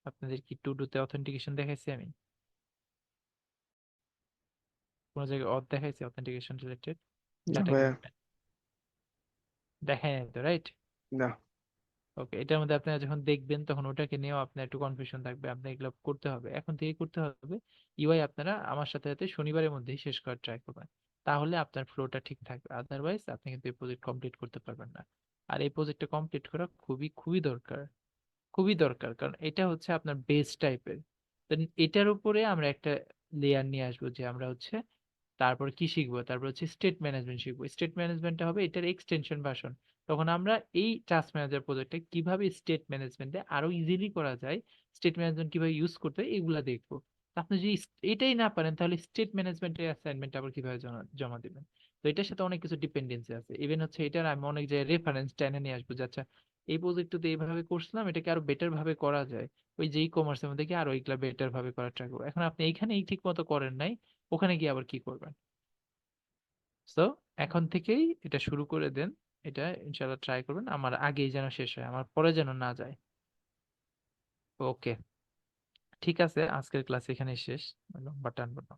আপনাদের কি টুডুতে অথেন্টিকেশন দেখাইছি আমি? কোনো জায়গায় দেখাইছি অথেন্টিকেশন রিলেটেড না ডাটা ভাইয়া, কিভাবে? দেখাই নাই তো, রাইট? না। ওকে, এটার মধ্যে আপনারা যখন দেখবেন তখন ওটাকে নিয়েও আপনার একটু কনফিউশন থাকবে, আপনার এগুলো করতে হবে, এখন থেকে করতে হবে। ইউআই আপনারা আমার সাথে সাথে শনিবারের মধ্যেই শেষ করার ট্রাই করবেন, তাহলে আপনার ফ্লোটা ঠিক থাকবে। আদারওয়াইজ আপনি কিন্তু এই প্রজেক্ট কমপ্লিট করতে পারবেন না। আর এই প্রজেক্টটা কমপ্লিট করা খুবই খুবই দরকার, খুবই দরকার, কারণ এটা হচ্ছে আপনার বেস টাইপের। এটার উপরে আমরা একটা লেয়ার নিয়ে আসবো, যে আমরা হচ্ছে তারপর কি শিখবো, তারপর হচ্ছে স্টেট ম্যানেজমেন্ট শিখবো। স্টেট ম্যানেজমেন্টটা হবে এটার এক্সটেনশন ভার্সন। তখন আমরা এই টাস্ক ম্যানেজার প্রজেক্টে কিভাবে স্টেট ম্যানেজমেন্টে আরো ইজিলি করা যায়, স্টেট ম্যানেজমেন্ট কিভাবে ইউজ করতে হয় এগুলা দেখবো। তা আপনি যদি এটাই না পারেন তাহলে স্টেট ম্যানেজমেন্টের অ্যাসাইনমেন্ট আবার কিভাবে জমা দিবেন? তো এটার সাথে অনেক কিছু ডিপেন্ডেন্সি আছে। ইভেন হচ্ছে এটার আমি অনেক জায়গায় রেফারেন্স টেনে নিয়ে আসবো, যে আচ্ছা এই প্রজেক্টটাতে এইভাবে করছিলাম, এটাকে আরো বেটার ভাবে করা যায়। ওই যে ই কমার্সের মধ্যে কি আরো এগুলা বেটার ভাবে করার ট্রাই করবো। এখন আপনি এইখানেই ঠিক মতো করেন নাই, ওখানে গিয়ে আবার কি করবেন? তো এখন থেকেই এটা শুরু করে দেন, এটা ইনশাল্লাহ ট্রাই করবেন, আমার আগেই যেন শেষ হয়, আমার পরে যেন না যায়। ওকে, ঠিক আছে, আজকের ক্লাস এখানেই শেষ, লম্বা টানবো না।